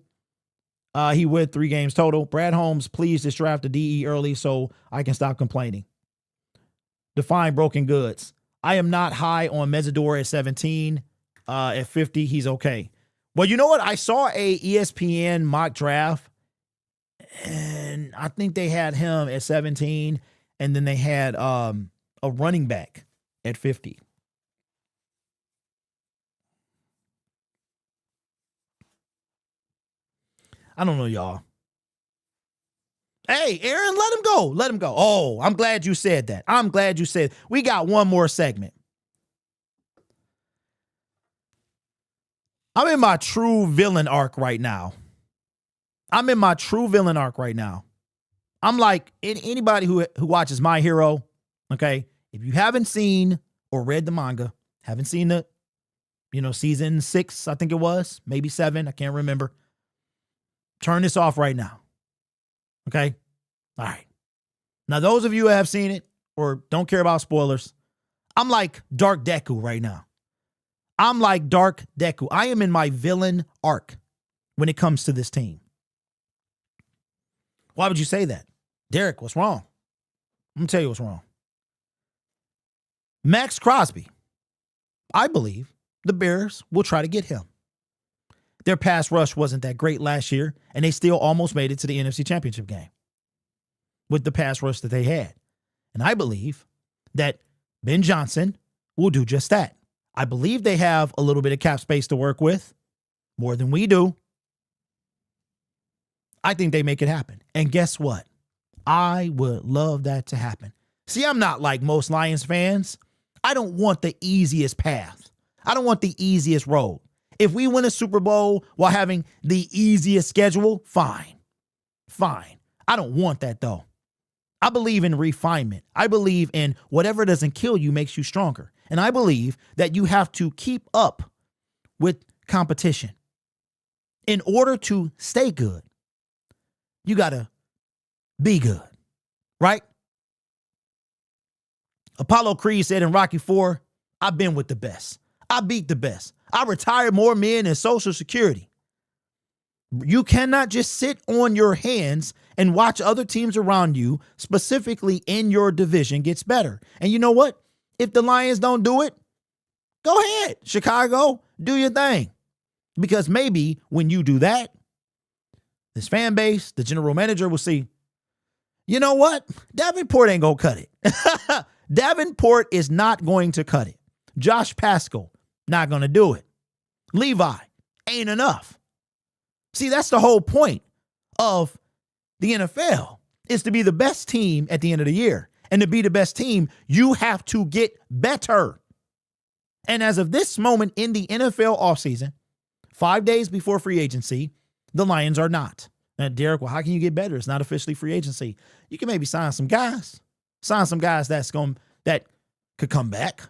he with, 3 games total. Brad Holmes, please just draft a DE early so I can stop complaining. Define broken goods. I am not high on Mesidor at 17. At 50, he's okay. Well, you know what? I saw a ESPN mock draft, and I think they had him at 17, and then they had a running back at 50. I don't know, y'all. Hey, Aaron, let him go. Let him go. Oh, I'm glad you said that. I'm glad you said it. We got one more segment. I'm in my true villain arc right now. I'm like anybody who watches My Hero, okay? If you haven't seen or read the manga, haven't seen the, season 6, I think it was, maybe 7, I can't remember. Turn this off right now. Okay? All right. Now, those of you who have seen it or don't care about spoilers, I'm like Dark Deku right now. I am in my villain arc when it comes to this team. Why would you say that? Derek, what's wrong? I'm going to tell you what's wrong. Max Crosby. I believe the Bears will try to get him. Their pass rush wasn't that great last year, and they still almost made it to the NFC Championship game with the pass rush that they had. And I believe that Ben Johnson will do just that. I believe they have a little bit of cap space to work with, more than we do. I think they make it happen. And guess what? I would love that to happen. See, I'm not like most Lions fans. I don't want the easiest path. I don't want the easiest road. If we win a Super Bowl while having the easiest schedule, fine. I don't want that, though. I believe in refinement. I believe in whatever doesn't kill you makes you stronger. And I believe that you have to keep up with competition. In order to stay good, you got to be good, right? Apollo Creed said in Rocky IV, I've been with the best. I beat the best. I retired more men than Social Security. You cannot just sit on your hands and watch other teams around you, specifically in your division, gets better. And you know what? If the Lions don't do it, go ahead, Chicago, do your thing. Because maybe when you do that, this fan base, the general manager will see, you know what? Davenport ain't going to cut it. Davenport is not going to cut it. Josh Pascal, not going to do it. Levi, ain't enough. See, that's the whole point of the NFL, is to be the best team at the end of the year. And to be the best team, you have to get better. And as of this moment in the NFL offseason, 5 days before free agency, the Lions are not. Now, Derek, well, how can you get better? It's not officially free agency. You can maybe sign some guys. That could come back.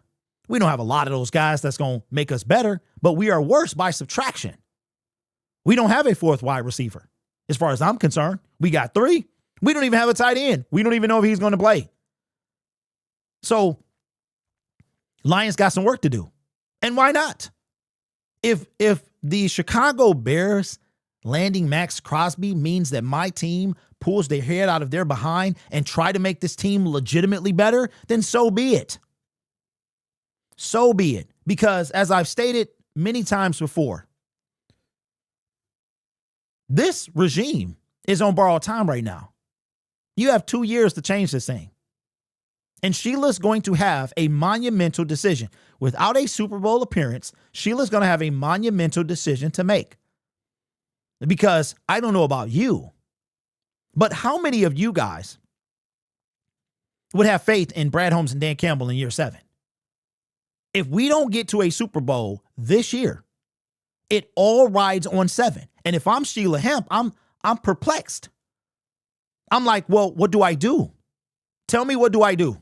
We don't have a lot of those guys that's going to make us better, but we are worse by subtraction. We don't have a fourth wide receiver. As far as I'm concerned, we got 3. We don't even have a tight end. We don't even know if he's going to play. So Lions got some work to do. And why not? If the Chicago Bears landing Max Crosby means that my team pulls their head out of their behind and try to make this team legitimately better, then so be it. So be it. Because as I've stated many times before, this regime is on borrowed time right now. You have 2 years to change this thing. And Sheila's going to have a monumental decision. Without a Super Bowl appearance, Sheila's going to have a monumental decision to make. Because I don't know about you, but how many of you guys would have faith in Brad Holmes and Dan Campbell in year 7? If we don't get to a Super Bowl this year, it all rides on 7. And if I'm Sheila Hemp, I'm perplexed. I'm like, well, what do I do? Tell me, what do I do?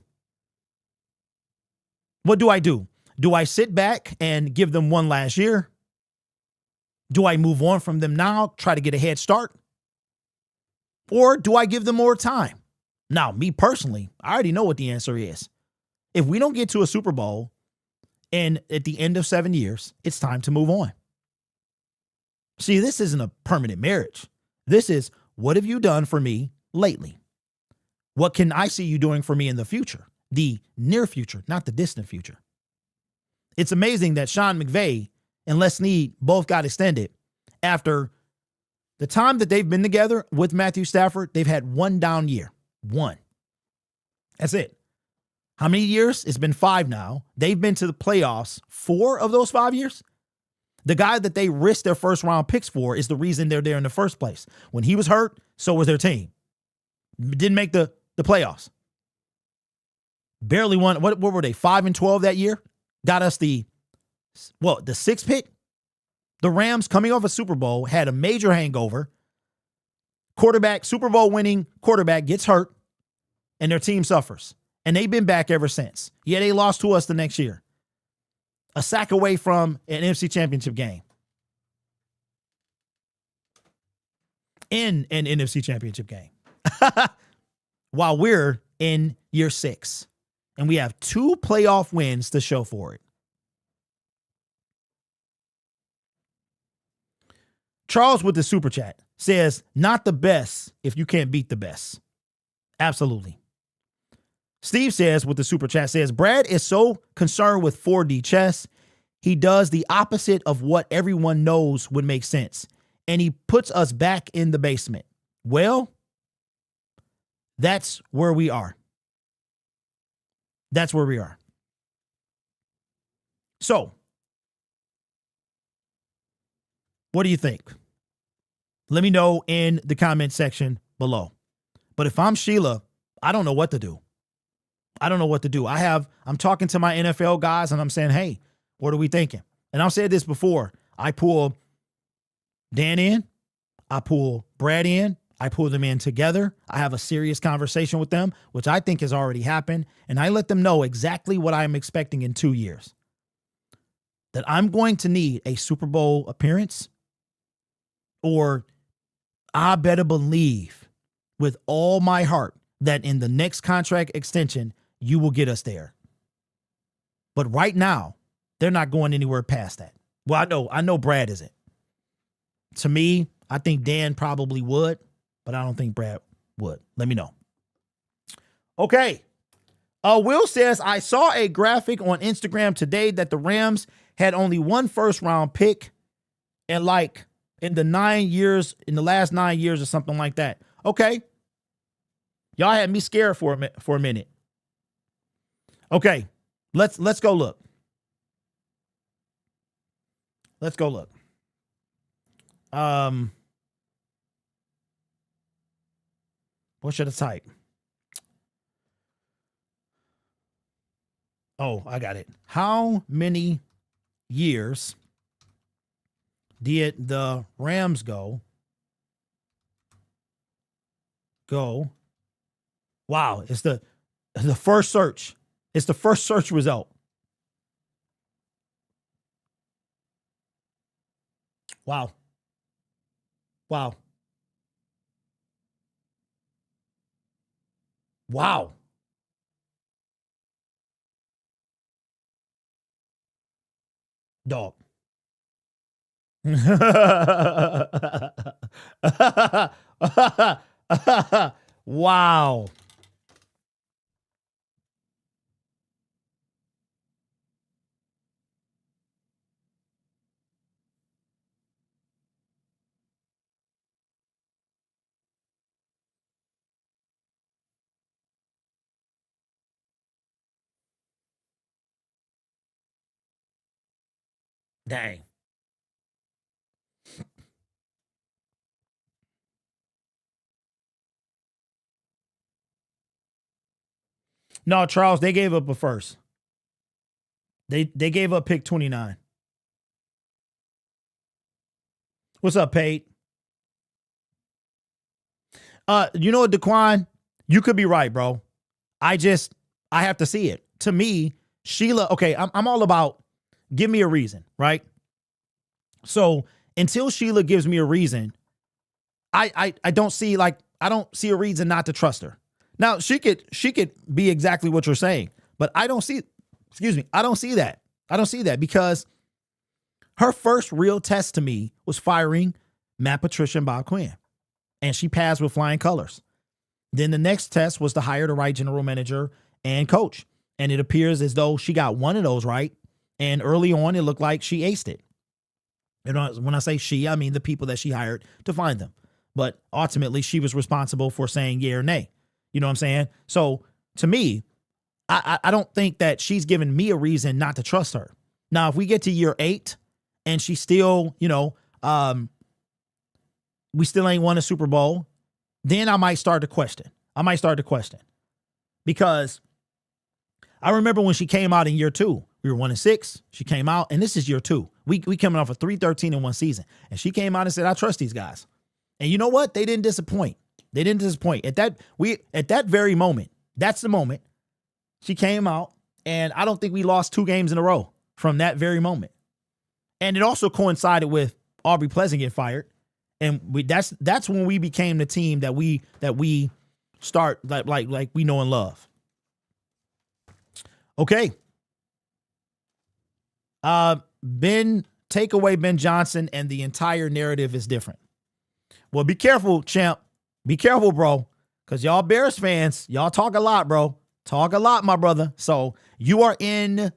What do I do? Do I sit back and give them one last year? Do I move on from them now, try to get a head start? Or do I give them more time? Now, me personally, I already know what the answer is. If we don't get to a Super Bowl and at the end of 7 years, it's time to move on. See, this isn't a permanent marriage. This is, what have you done for me lately? What can I see you doing for me in the future? The near future, not the distant future. It's amazing that Sean McVay and Les Snead both got extended. After the time that they've been together with Matthew Stafford, they've had one down year. One. That's it. How many years? It's been 5 now. They've been to the playoffs 4 of those 5 years. The guy that they risked their first round picks for is the reason they're there in the first place. When he was hurt, so was their team. Didn't make the playoffs. Barely won. What were they? 5-12 that year? Got us the 6th pick? The Rams, coming off a Super Bowl, had a major hangover. Quarterback, Super Bowl winning quarterback gets hurt, and their team suffers. And they've been back ever since. Yeah, they lost to us the next year. A sack away from an NFC Championship game. In an NFC Championship game. While we're in year 6. And we have 2 playoff wins to show for it. Charles with the super chat says, not the best if you can't beat the best. Absolutely. Steve says with the super chat says, Brad is so concerned with 4D chess. He does the opposite of what everyone knows would make sense. And he puts us back in the basement. Well, that's where we are. That's where we are. So, what do you think? Let me know in the comment section below. But if I'm Sheila, I don't know what to do. I don't know what to do. I'm talking to my NFL guys and I'm saying, hey, what are we thinking? And I've said this before. I pull Dan in. I pull Brad in. I pull them in together. I have a serious conversation with them, which I think has already happened. And I let them know exactly what I'm expecting in 2 years. That I'm going to need a Super Bowl appearance, or I better believe with all my heart that in the next contract extension, you will get us there. But right now, they're not going anywhere past that. Well, I know Brad isn't. To me, I think Dan probably would, but I don't think Brad would. Let me know. Okay. Will says, I saw a graphic on Instagram today that the Rams had only 1 first-round pick in the last 9 years or something like that. Okay. Y'all had me scared for a minute. Okay. Let's go look. Let's go look. What should I type? Oh, I got it. How many years did the Rams go? Wow, it's the first search. It's the first search result. Wow. Wow. Wow. Dog. Wow. Dang. No, Charles, they gave up a first. They gave up pick 29. What's up, Pate? You know what, Daquan? You could be right, bro. I have to see it. To me, Sheila, okay, I'm all about give me a reason, right? So until Sheila gives me a reason, I don't see a reason not to trust her. Now, she could be exactly what you're saying, but I don't see that. I don't see that because her first real test to me was firing Matt Patricia and Bob Quinn, and she passed with flying colors. Then the next test was to hire the right general manager and coach, and it appears as though she got one of those right, and early on it looked like she aced it. When I say she, I mean the people that she hired to find them. But ultimately, she was responsible for saying yeah or nay. You know what I'm saying? So to me, I don't think that she's given me a reason not to trust her. Now, if we get to year 8 and she still, we still ain't won a Super Bowl, then I might start to question. Because I remember when she came out in year 2, we were 1-6. She came out, and this is year 2. We coming off a 3-13 in one season, and she came out and said, "I trust these guys." And you know what? They didn't disappoint. At that very moment. That's the moment she came out, and I don't think we lost 2 games in a row from that very moment. And it also coincided with Aubrey Pleasant getting fired, and that's when we became the team that we start like we know and love. Okay. Take away Ben Johnson, and the entire narrative is different. Well, be careful, champ. Be careful, bro. Because y'all Bears fans, y'all talk a lot, bro. Talk a lot, my brother. So you are in,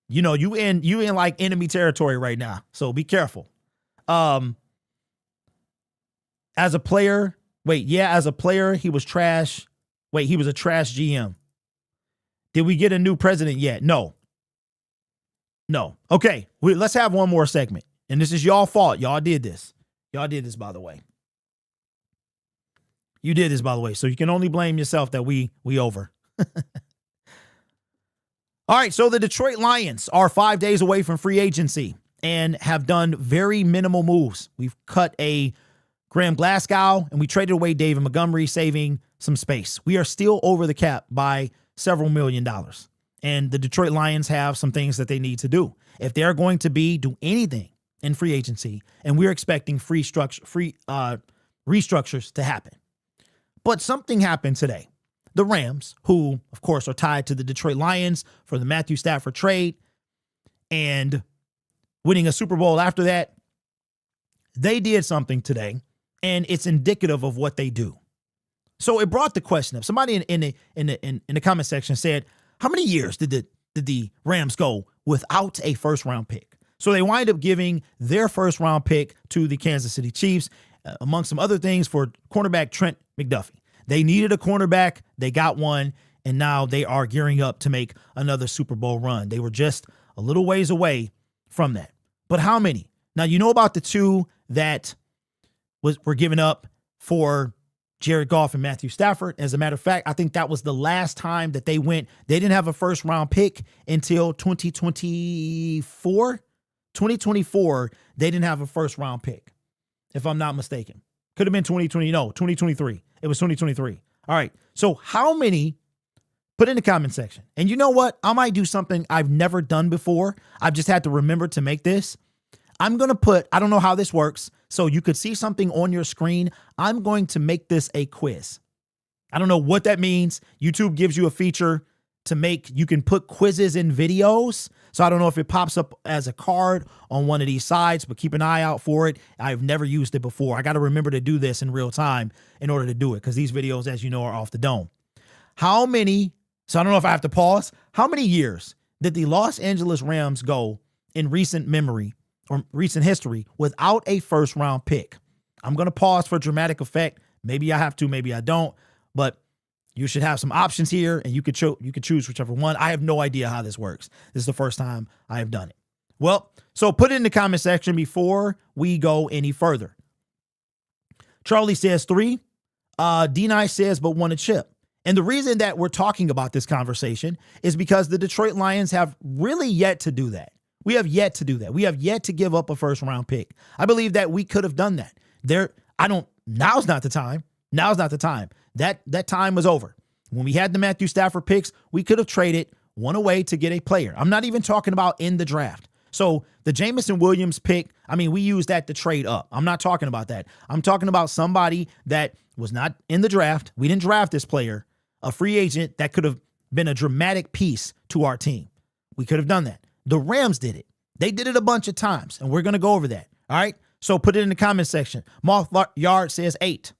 you in like enemy territory right now. So be careful. As a player, he was trash. He was a trash GM. Did we get a new president yet? No. Okay, let's have one more segment. And this is y'all fault. Y'all did this, by the way. You did this, by the way. So you can only blame yourself that we over. All right, so the Detroit Lions are 5 days away from free agency and have done very minimal moves. We've cut a Graham Glasgow, and we traded away David Montgomery, saving some space. We are still over the cap by several $1 million. And the Detroit Lions have some things that they need to do. If they're going to do anything in free agency, and we're expecting restructures to happen. But something happened today. The Rams, who, of course, are tied to the Detroit Lions for the Matthew Stafford trade and winning a Super Bowl after that, they did something today, and it's indicative of what they do. So it brought the question up. Somebody in the comment section said, how many years did the Rams go without a first-round pick? So they wind up giving their first-round pick to the Kansas City Chiefs, among some other things, for cornerback Trent McDuffie. They needed a cornerback. They got one, and now they are gearing up to make another Super Bowl run. They were just a little ways away from that. But how many? Now, you know about the 2 that were given up for Jared Goff and Matthew Stafford. As a matter of fact, I think that was the last time that they went. They didn't have a first-round pick until 2024. 2024, they didn't have a first-round pick, if I'm not mistaken. Could have been 2023. It was 2023. All right. So how many? Put in the comment section. And you know what? I might do something I've never done before. I've just had to remember to make this. I'm going to put, I don't know how this works, so you could see something on your screen. I'm going to make this a quiz. I don't know what that means. YouTube gives you a feature you can put quizzes in videos. So I don't know if it pops up as a card on one of these sides, but keep an eye out for it. I've never used it before. I got to remember to do this in real time in order to do it, because these videos, as you know, are off the dome. So I don't know if I have to pause. How many years did the Los Angeles Rams go in recent memory or recent history without a first round pick? I'm going to pause for dramatic effect. Maybe I have to, maybe I don't, but you should have some options here, and you could choose whichever one. I have no idea how this works. This is the first time I have done it. Well, so put it in the comment section before we go any further. Charlie says 3. D-Nice says, but want a chip. And the reason that we're talking about this conversation is because the Detroit Lions have really yet to do that. We have yet to do that. We have yet to give up a first round pick. I believe that we could have done that. Now's not the time. Now's not the time. That time was over. When we had the Matthew Stafford picks, we could have traded one away to get a player. I'm not even talking about in the draft. So the Jameson Williams pick, we used that to trade up. I'm not talking about that. I'm talking about somebody that was not in the draft. We didn't draft this player, a free agent that could have been a dramatic piece to our team. We could have done that. The Rams did it. They did it a bunch of times, and we're going to go over that. All right? So put it in the comment section. Moth Yard says 8.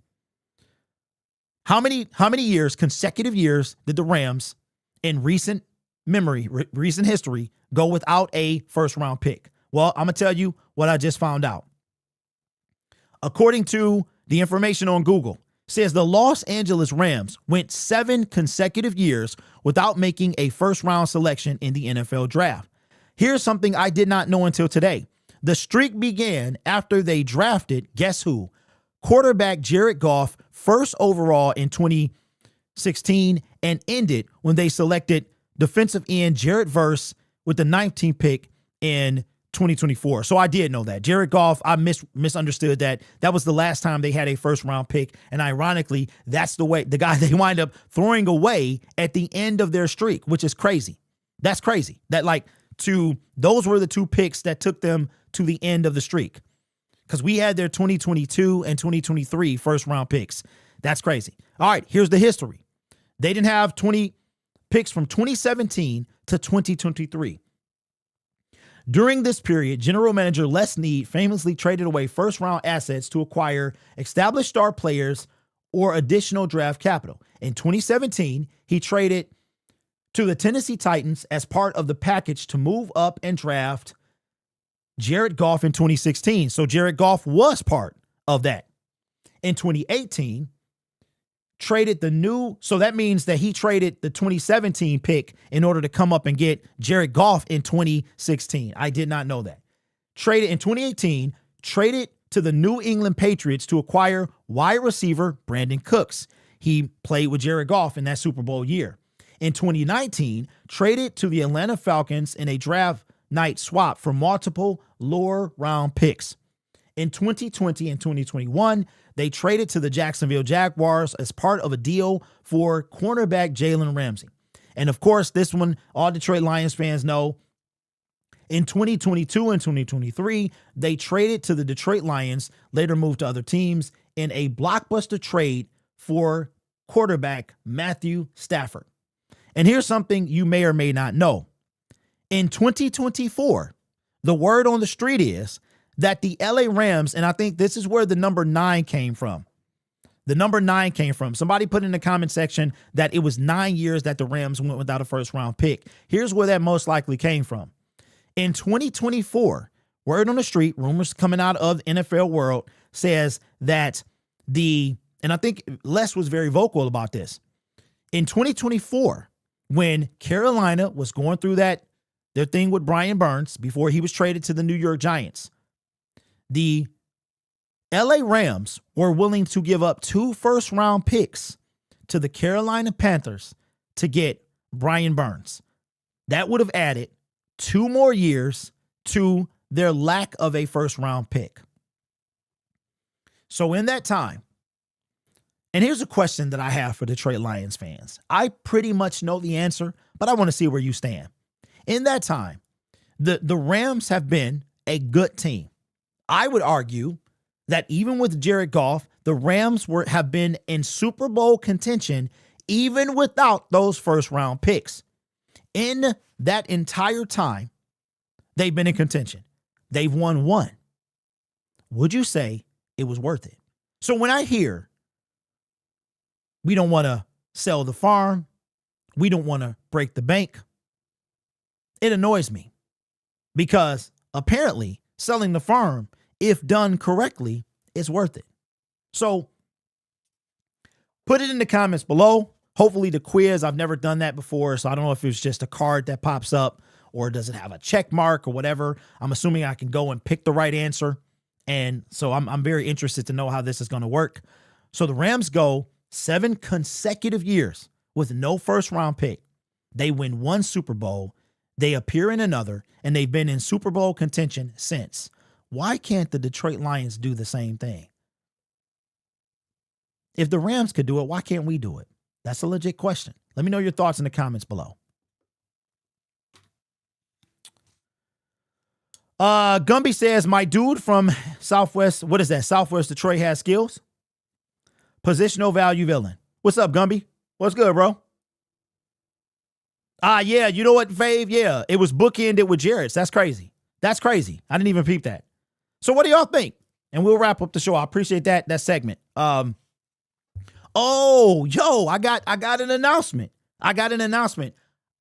How many years, consecutive years, did the Rams in recent memory, recent history, go without a first round pick? Well, I'm going to tell you what I just found out. According to the information on Google, says the Los Angeles Rams went 7 consecutive years without making a first-round selection in the NFL draft. Here's something I did not know until today. The streak began after they drafted, guess who? Quarterback Jared Goff, first overall in 2016, and ended when they selected defensive end Jared Verse with the 19th pick in 2024. So I did know that. Jared Goff, I misunderstood that. That was the last time they had a first round pick. And ironically, that's the guy they wind up throwing away at the end of their streak, which is crazy. That's crazy. Those were the 2 picks that took them to the end of the streak. Because we had their 2022 and 2023 first round picks. That's crazy. All right, here's the history. They didn't have 20 picks from 2017 to 2023. During this period, general manager Les Snead famously traded away first-round assets to acquire established star players or additional draft capital. In 2017, he traded to the Tennessee Titans as part of the package to move up and draft Jared Goff in 2016. So Jared Goff was part of that. In 2018, that means that he traded the 2017 pick in order to come up and get Jared Goff in 2016. I did not know that. Traded in 2018, traded to the New England Patriots to acquire wide receiver Brandon Cooks. He played with Jared Goff in that Super Bowl year. In 2019, traded to the Atlanta Falcons in a draft night swap for multiple lower round picks. In 2020 and 2021, they traded to the Jacksonville Jaguars as part of a deal for cornerback Jalen Ramsey. And of course, this one, all Detroit Lions fans know, in 2022 and 2023, they traded to the Detroit Lions, later moved to other teams, in a blockbuster trade for quarterback Matthew Stafford. And here's something you may or may not know. In 2024, the word on the street is that the LA Rams, and I think this is where the number 9 came from. The number 9 came from. Somebody put in the comment section that it was 9 years that the Rams went without a first round pick. Here's where that most likely came from. In 2024, word on the street, rumors coming out of the NFL world says that and I think Les was very vocal about this. In 2024, when Carolina was going through their thing with Brian Burns before he was traded to the New York Giants, the LA Rams were willing to give up 2 first-round picks to the Carolina Panthers to get Brian Burns. That would have added 2 more years to their lack of a first-round pick. So in that time, and here's a question that I have for Detroit Lions fans. I pretty much know the answer, but I want to see where you stand. In that time, the Rams have been a good team. I would argue that even with Jared Goff, the Rams have been in Super Bowl contention even without those first-round picks. In that entire time, they've been in contention. They've won 1. Would you say it was worth it? So when I hear we don't want to sell the farm, we don't want to break the bank, it annoys me because apparently selling the farm, if done correctly, is worth it. So put it in the comments below. Hopefully the quiz, I've never done that before, so I don't know if it's just a card that pops up or does it have a check mark or whatever. I'm assuming I can go and pick the right answer. And so I'm very interested to know how this is going to work. So the Rams go 7 consecutive years with no first round pick. They win 1 Super Bowl. They appear in another, and they've been in Super Bowl contention since. Why can't the Detroit Lions do the same thing? If the Rams could do it, why can't we do it? That's a legit question. Let me know your thoughts in the comments below. Gumby says, my dude from Southwest, what is that? Southwest Detroit has skills. Positional value villain. What's up, Gumby? What's good, bro? Yeah, you know what, Fave? Yeah, it was bookended with Jared's. That's crazy. That's crazy. I didn't even peep that. So what do y'all think? And we'll wrap up the show. I appreciate that segment. I got an announcement.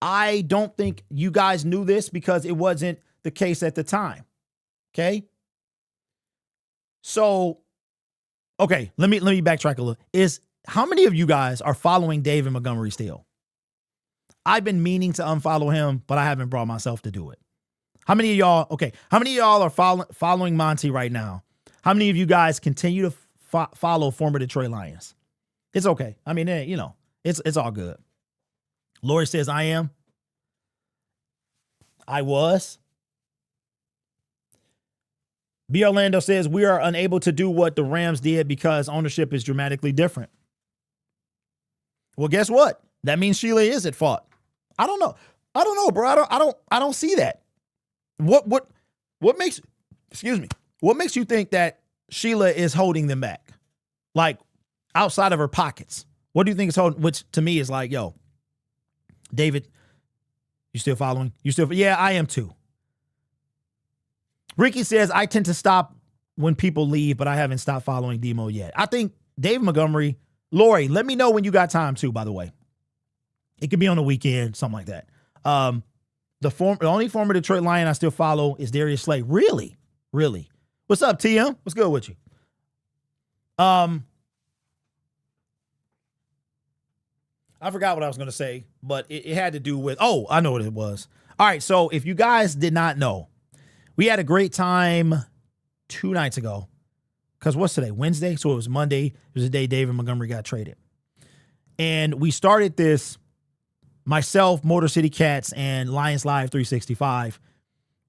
I don't think you guys knew this because it wasn't the case at the time. Okay. So, okay, let me backtrack a little. How many of you guys are following David Montgomery still? I've been meaning to unfollow him, but I haven't brought myself to do it. How many of y'all, okay, how many of y'all are following Monty right now? How many of you guys continue to follow former Detroit Lions? It's okay. I mean, it's all good. Lori says, I am. I was. B. Orlando says, we are unable to do what the Rams did because ownership is dramatically different. Well, guess what? That means Sheila is at fault. I don't know, bro. I don't see that. What makes, what makes you think that Sheila is holding them back? Like outside of her pockets. What do you think is holding, which to me is like, yo, David, you still following? Yeah, I am too. Ricky says, I tend to stop when people leave, but I haven't stopped following Demo yet. I think Dave Montgomery, Lori, let me know when you got time too, by the way. It could be on the weekend, something like that. The only former Detroit Lion I still follow is Darius Slay. Really? What's up, TM? What's good with you? I forgot what I was going to say, but it had to do with, I know what it was. All right, so if you guys did not know, we had a great time 2 nights ago. Because what's today? Wednesday? So it was Monday. It was the day David Montgomery got traded. And we started this, myself, Motor City Cats, and Lions Live 365.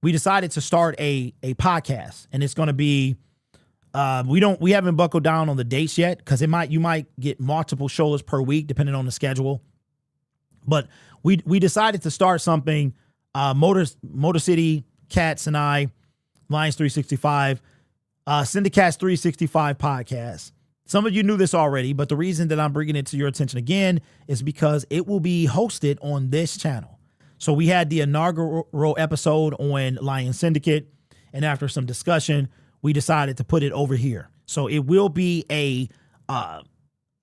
We decided to start a podcast. And it's going to be, we haven't buckled down on the dates yet because you might get multiple shows per week depending on the schedule. But we decided to start something, Motor City Cats and I, Lions 365, Syndicats 365 podcast. Some of you knew this already, but the reason that I'm bringing it to your attention again is because it will be hosted on this channel. So we had the inaugural episode on Lion Syndicate, and after some discussion, we decided to put it over here. So it will be a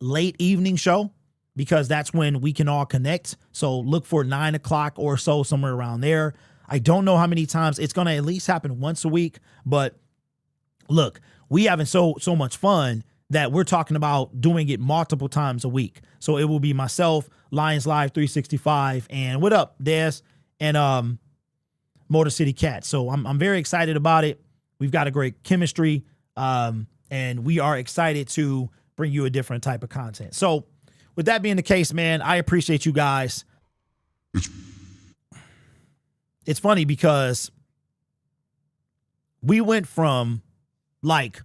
late evening show because that's when we can all connect. So look for 9 o'clock or so, somewhere around there. I don't know how many times. It's going to at least happen once a week. But look, we having so much fun that we're talking about doing it multiple times a week. So it will be myself, Lions Live 365, and what up, Des, and Motor City Cats. So I'm very excited about it. We've got a great chemistry, and we are excited to bring you a different type of content. So with that being the case, man, I appreciate you guys. It's funny because we went from like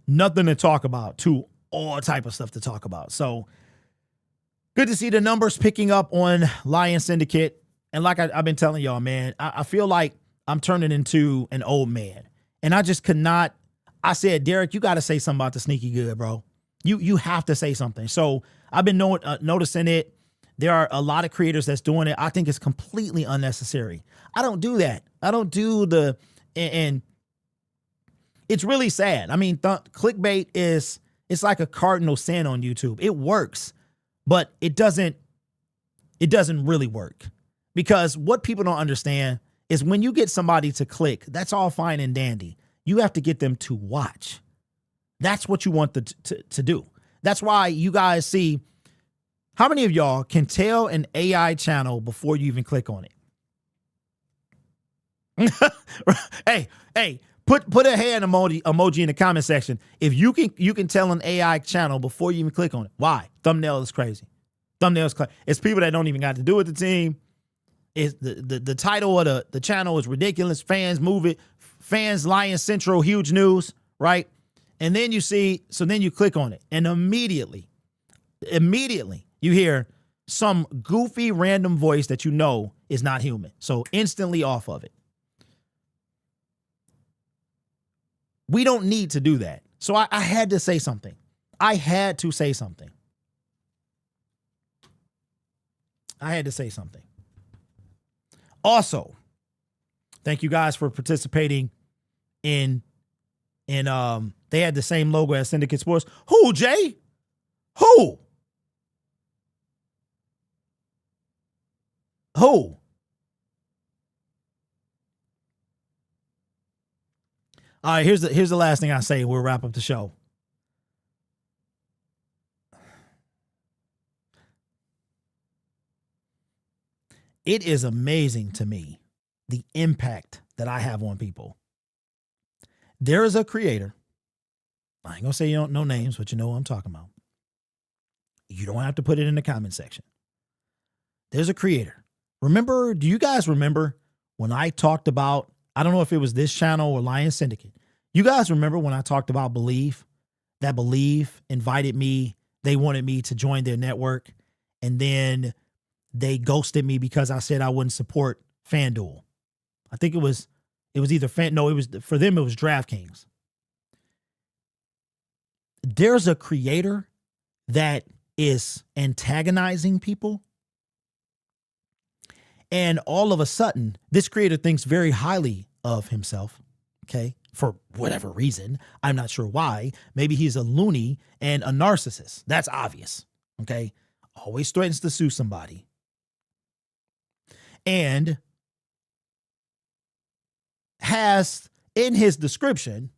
nothing to talk about to all type of stuff to talk about. So good to see the numbers picking up on Lion Syndicate. And like I've been telling y'all, man, I feel like I'm turning into an old man. And I just could not. I said, Derek, you got to say something about the sneaky good, bro. You have to say something. So I've been noticing it. There are a lot of creators that's doing it. I think it's completely unnecessary. I don't do that. I don't do and it's really sad. I mean, clickbait it's like a cardinal sin on YouTube. It works, but it doesn't really work because what people don't understand is when you get somebody to click, that's all fine and dandy. You have to get them to watch. That's what you want to do. That's why you guys see, how many of y'all can tell an AI channel before you even click on it? Hey, put a hand emoji in the comment section. If you can tell an AI channel before you even click on it. Why? Thumbnail is crazy. It's people that don't even got to do with the team. It's the title of the channel is ridiculous. Fans move it. Fans Lion Central, huge news, right? And then then you click on it, and immediately you hear some goofy random voice that you know is not human. So instantly off of it. We don't need to do that. So I had to say something. I had to say something. Also, thank you guys for participating in they had the same logo as Syndicate Sports. Who, Jay? Who? All right, here's the last thing I say. We'll wrap up the show. It is amazing to me the impact that I have on people. There is a creator. I ain't gonna say you don't know names, but you know what I'm talking about. You don't have to put it in the comment section. There's a creator. Do you guys remember when I talked about, I don't know if it was this channel or Lion Syndicate. You guys remember when I talked about Believe? That Believe invited me. They wanted me to join their network. And then they ghosted me because I said I wouldn't support FanDuel. I think it was either for them, it was DraftKings. There's a creator that is antagonizing people. And all of a sudden, this creator thinks very highly of himself, okay, for whatever reason. I'm not sure why. Maybe he's a loony and a narcissist. That's obvious, okay? Always threatens to sue somebody. And has in his description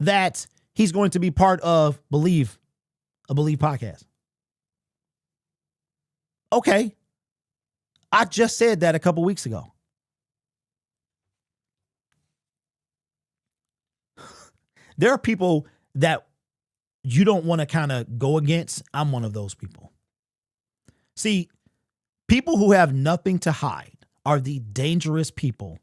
that he's going to be part of Believe, a Believe podcast. Okay. I just said that a couple weeks ago. There are people that you don't want to kind of go against. I'm one of those people. See, people who have nothing to hide are the dangerous people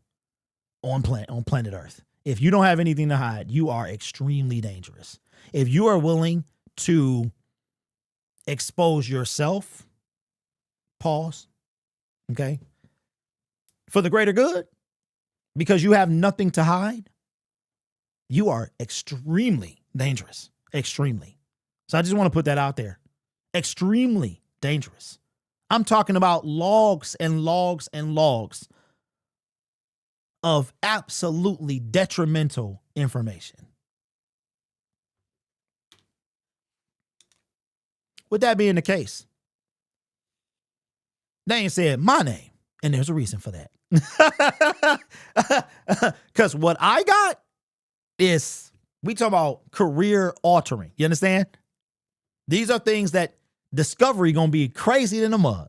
on planet Earth. If you don't have anything to hide, you are extremely dangerous. If you are willing to expose yourself, pause, okay, for the greater good, because you have nothing to hide, you are extremely dangerous. Extremely. So I just want to put that out there. Extremely dangerous. I'm talking about logs and logs and logs of absolutely detrimental information. With that being the case, they ain't said my name, and there's a reason for that. Because what I got is, we talk about career altering. You understand? These are things that Discovery gonna be crazy than a mug.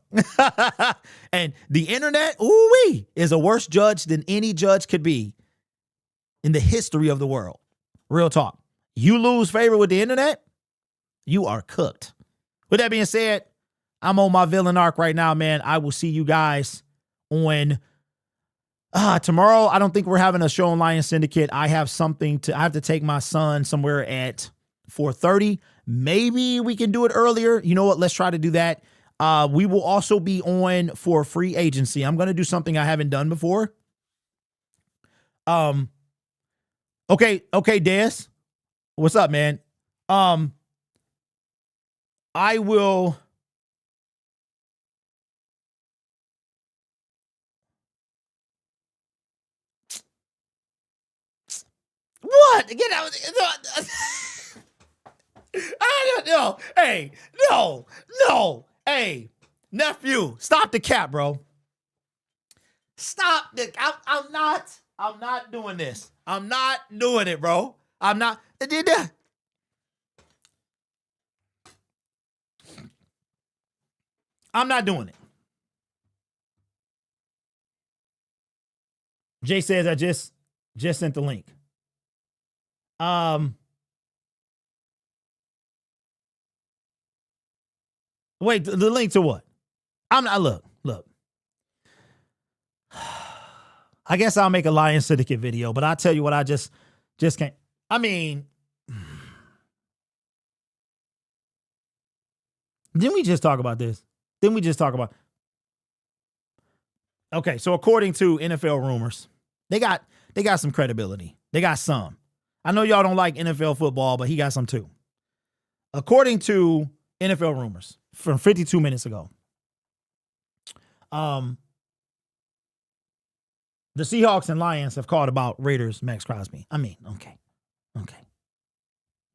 And the internet, ooh-wee, is a worse judge than any judge could be in the history of the world. Real talk. You lose favor with the internet, you are cooked. With that being said, I'm on my villain arc right now, man. I will see you guys on tomorrow. I don't think we're having a show on Lion Syndicate. I have to take my son somewhere at 4:30. Maybe we can do it earlier. You know what? Let's try to do that. We will also be on for free agency. I'm going to do something I haven't done before. Okay, Des. What's up, man? I will. What? Get out. I don't know. Hey, no. Hey, nephew, stop the cap, bro. Stop the. I'm not doing this. I'm not doing it, bro. I'm not. I'm not doing it. Jay says I just sent the link. Wait, the link to what? I'm not, look. I guess I'll make a Lion Syndicate video, but I'll tell you what, I just can't. I mean, didn't we just talk about this? Okay, so according to NFL rumors, they got some credibility. They got some. I know y'all don't like NFL football, but he got some too. According to NFL rumors from 52 minutes ago, the Seahawks and Lions have called about Raiders Max Crosby. I mean, okay.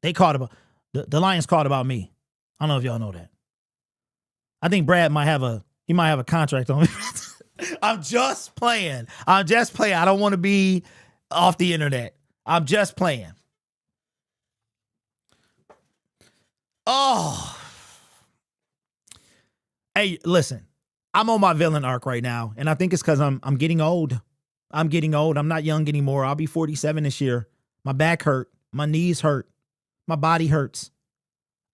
They called about the Lions called about me. I don't know if y'all know that. I think Brad might have a contract on me. I'm just playing. I don't want to be off the internet. I'm just playing. Oh. Hey, listen. I'm on my villain arc right now, and I think it's because I'm getting old. I'm getting old. I'm not young anymore. I'll be 47 this year. My back hurt. My knees hurt. My body hurts.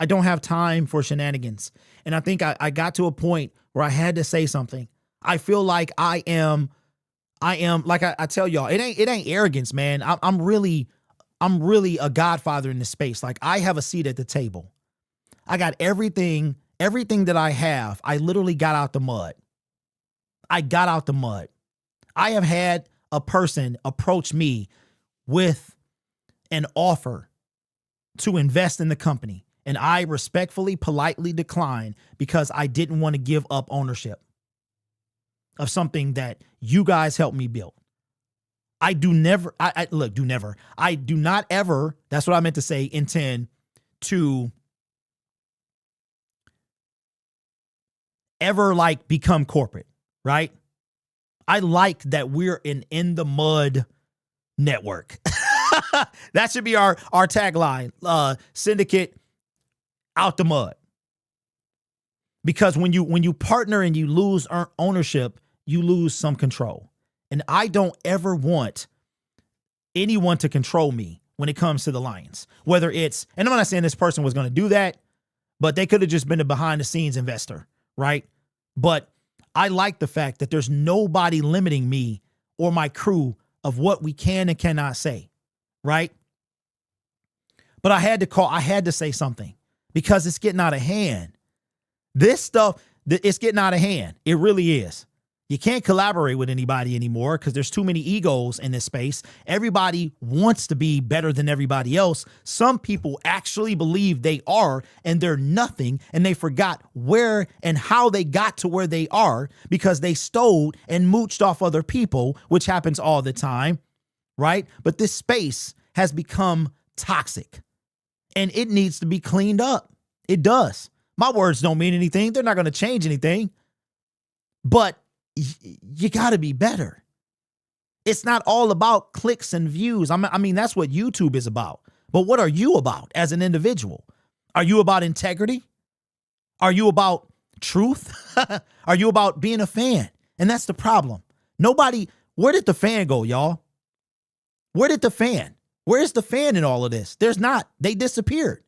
I don't have time for shenanigans. And I think I got to a point where I had to say something. I feel like I am like I tell y'all, it ain't arrogance, man. I'm really a godfather in this space. Like, I have a seat at the table. I got everything that I have. I literally got out the mud. I got out the mud. I have had a person approach me with an offer to invest in the company, and I respectfully, politely declined because I didn't want to give up ownership of something that you guys helped me build. I do not ever, that's what I meant to say, intend to ever like become corporate, right? I like that we're an in the mud network. That should be our tagline. Syndicate out the mud. Because when you partner and you lose ownership, you lose some control. And I don't ever want anyone to control me when it comes to the Lions. Whether it's, and I'm not saying this person was going to do that, but they could have just been a behind the scenes investor, right? But I like the fact that there's nobody limiting me or my crew of what we can and cannot say, right? But I had to say something because it's getting out of hand. This stuff, it's getting out of hand. It really is. You can't collaborate with anybody anymore because there's too many egos in this space. Everybody wants to be better than everybody else. Some people actually believe they are, and they're nothing, and they forgot where and how they got to where they are because they stole and mooched off other people, which happens all the time, right? But this space has become toxic, and it needs to be cleaned up. It does. My words don't mean anything. They're not going to change anything, but you got to be better. It's not all about clicks and views. I mean, that's what YouTube is about. But what are you about as an individual? Are you about integrity? Are you about truth? Are you about being a fan? And that's the problem. Where did the fan go, y'all? Where did the fan? Where is the fan in all of this? There's not. They disappeared.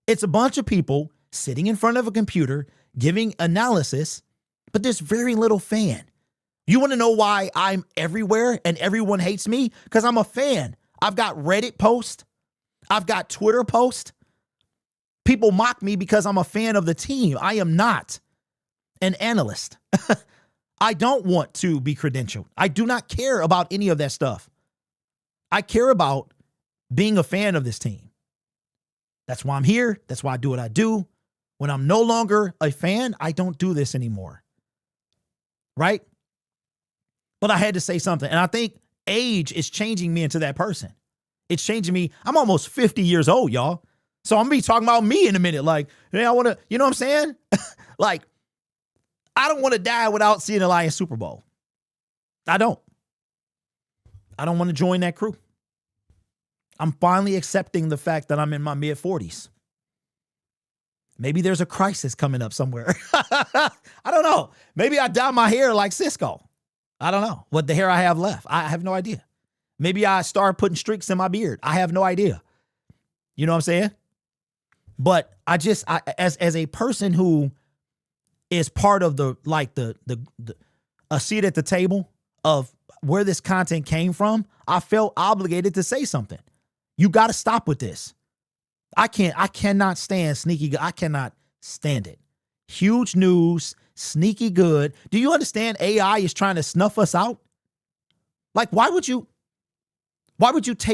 It's a bunch of people sitting in front of a computer giving analysis, but there's very little fan. You want to know why I'm everywhere and everyone hates me? Because I'm a fan. I've got Reddit posts. I've got Twitter posts. People mock me because I'm a fan of the team. I am not an analyst. I don't want to be credentialed. I do not care about any of that stuff. I care about being a fan of this team. That's why I'm here. That's why I do what I do. When I'm no longer a fan, I don't do this anymore. Right? But I had to say something. And I think age is changing me into that person. It's changing me. I'm almost 50 years old, y'all. So I'm going to be talking about me in a minute. Like, hey, I want to, you know what I'm saying? Like, I don't want to die without seeing a Lions Super Bowl. I don't want to join that crew. I'm finally accepting the fact that I'm in my mid 40s. Maybe there's a crisis coming up somewhere. I don't know. Maybe I dye my hair like Cisco. I don't know what the hair I have left. I have no idea. Maybe I start putting streaks in my beard. I have no idea. You know what I'm saying? But as a person who is part of a seat at the table of where this content came from, I felt obligated to say something. You got to stop with this. I cannot stand sneaky. I cannot stand it. Huge news, sneaky good. Do you understand AI is trying to snuff us out? Like, why would you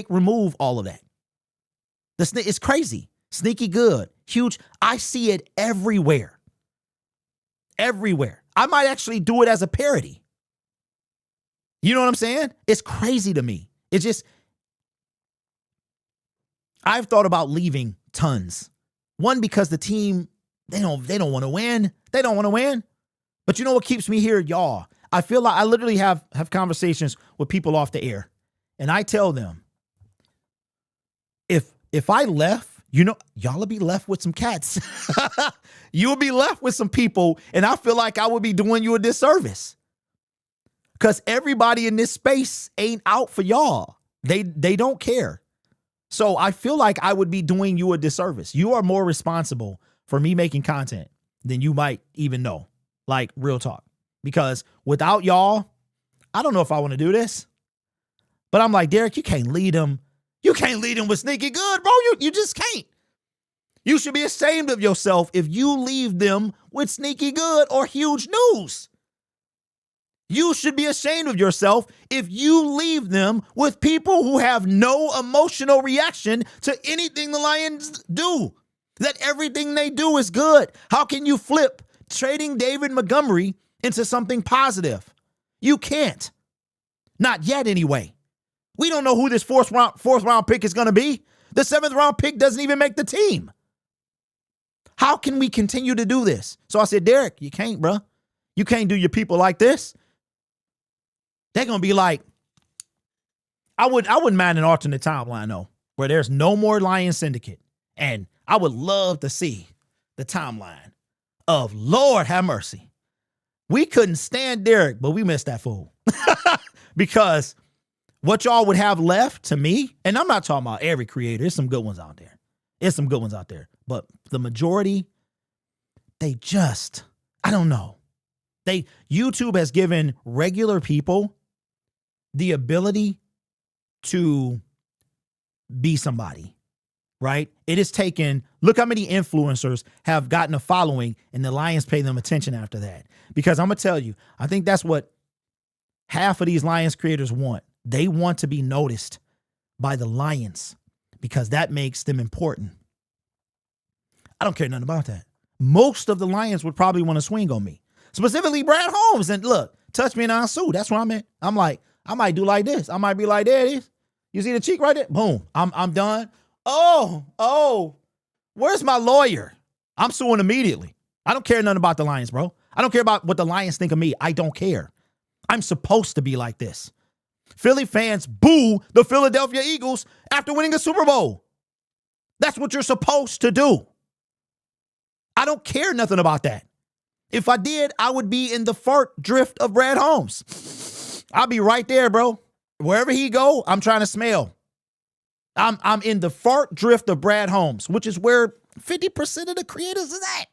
remove all of that? It's crazy. Sneaky good, huge. I see it everywhere. Everywhere. I might actually do it as a parody. You know what I'm saying? It's crazy to me. It's just, I've thought about leaving tons. One, because the team, they don't want to win. They don't want to win. But you know what keeps me here, y'all? I feel like I literally have conversations with people off the air. And I tell them, if I left, y'all will be left with some cats. You'll be left with some people, and I feel like I would be doing you a disservice. Because everybody in this space ain't out for y'all. They don't care. So I feel like I would be doing you a disservice. You are more responsible for me making content than you might even know. Like, real talk. Because without y'all, I don't know if I want to do this. But I'm like, Derek, you can't lead them. You can't lead them with sneaky good, bro. You just can't. You should be ashamed of yourself if you leave them with sneaky good or huge news. You should be ashamed of yourself if you leave them with people who have no emotional reaction to anything the Lions do. That everything they do is good. How can you flip trading David Montgomery into something positive? You can't. Not yet, anyway. We don't know who this fourth round pick is going to be. The 7th round pick doesn't even make the team. How can we continue to do this? So I said, Derek, you can't, bro. You can't do your people like this. They're going to be like, I wouldn't mind an alternate timeline, though, where there's no more Lion Syndicate. And I would love to see the timeline of Lord have mercy. We couldn't stand Derek, but we missed that fool. Because what y'all would have left to me, and I'm not talking about every creator. There's some good ones out there. But the majority, they just, I don't know. YouTube has given regular people the ability to be somebody, right? It has taken, look how many influencers have gotten a following and the Lions pay them attention after that. Because I'm going to tell you, I think that's what half of these Lions creators want. They want to be noticed by the Lions because that makes them important. I don't care nothing about that. Most of the Lions would probably want to swing on me. Specifically Brad Holmes. And look, touch me and I'll sue. That's what I meant. I'm like, I might do like this. I might be like, there it is. You see the cheek right there? Boom. I'm done. Oh, where's my lawyer? I'm suing immediately. I don't care nothing about the Lions, bro. I don't care about what the Lions think of me. I don't care. I'm supposed to be like this. Philly fans boo the Philadelphia Eagles after winning a Super Bowl. That's what you're supposed to do. I don't care nothing about that. If I did, I would be in the fart drift of Brad Holmes. I'll be right there, bro. Wherever he go, I'm trying to smell. I'm in the fart drift of Brad Holmes, which is where 50% of the creators is at.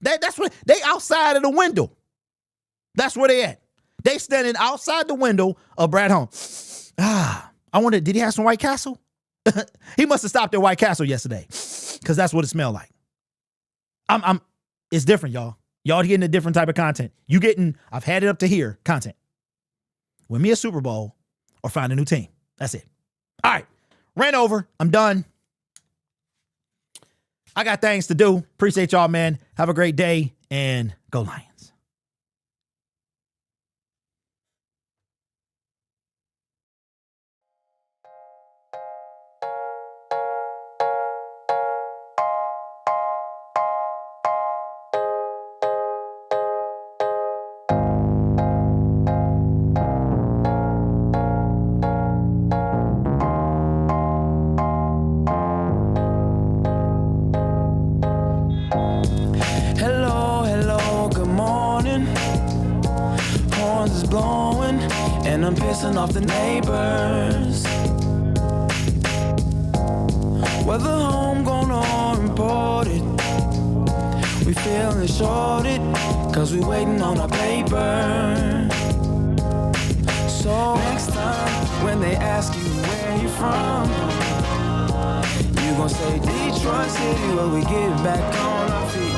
That's where they outside of the window. That's where they at. They standing outside the window of Brad Holmes. I wonder, did he have some White Castle? He must have stopped at White Castle yesterday because that's what it smelled like. It's different, y'all. Y'all getting a different type of content. You getting, I've had it up to here, content. Win me a Super Bowl or find a new team. That's it. All right. Ran over. I'm done. I got things to do. Appreciate y'all, man. Have a great day and go Lions. I'm pissing off the neighbors. Whether homegrown or imported, we feeling shorted, cause we waiting on our paper. So next time when they ask you where you from, you gon' say Detroit City, where we get back on our feet.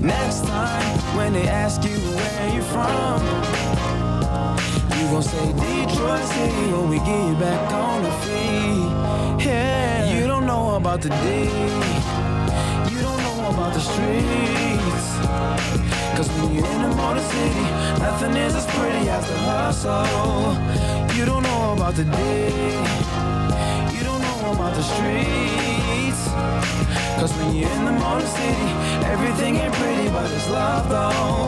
Next time when they ask you where you from, you gon' say Detroit City when we get back on the feet. Yeah, you don't know about the D, you don't know about the streets. Cause when you're in the Motor City, nothing is as pretty as the hustle. You don't know about the D, you don't know about the streets. Cause when you're in the Motor City, everything ain't pretty but it's love though.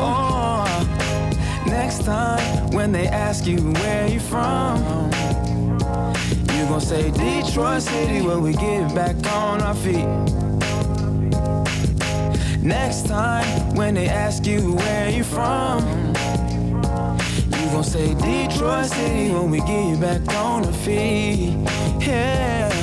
Next time when they ask you where you from, you You gon' say Detroit City when we get back on our feet. Next time when they ask you where you from, you gon' say Detroit City when we get back on our feet. Yeah.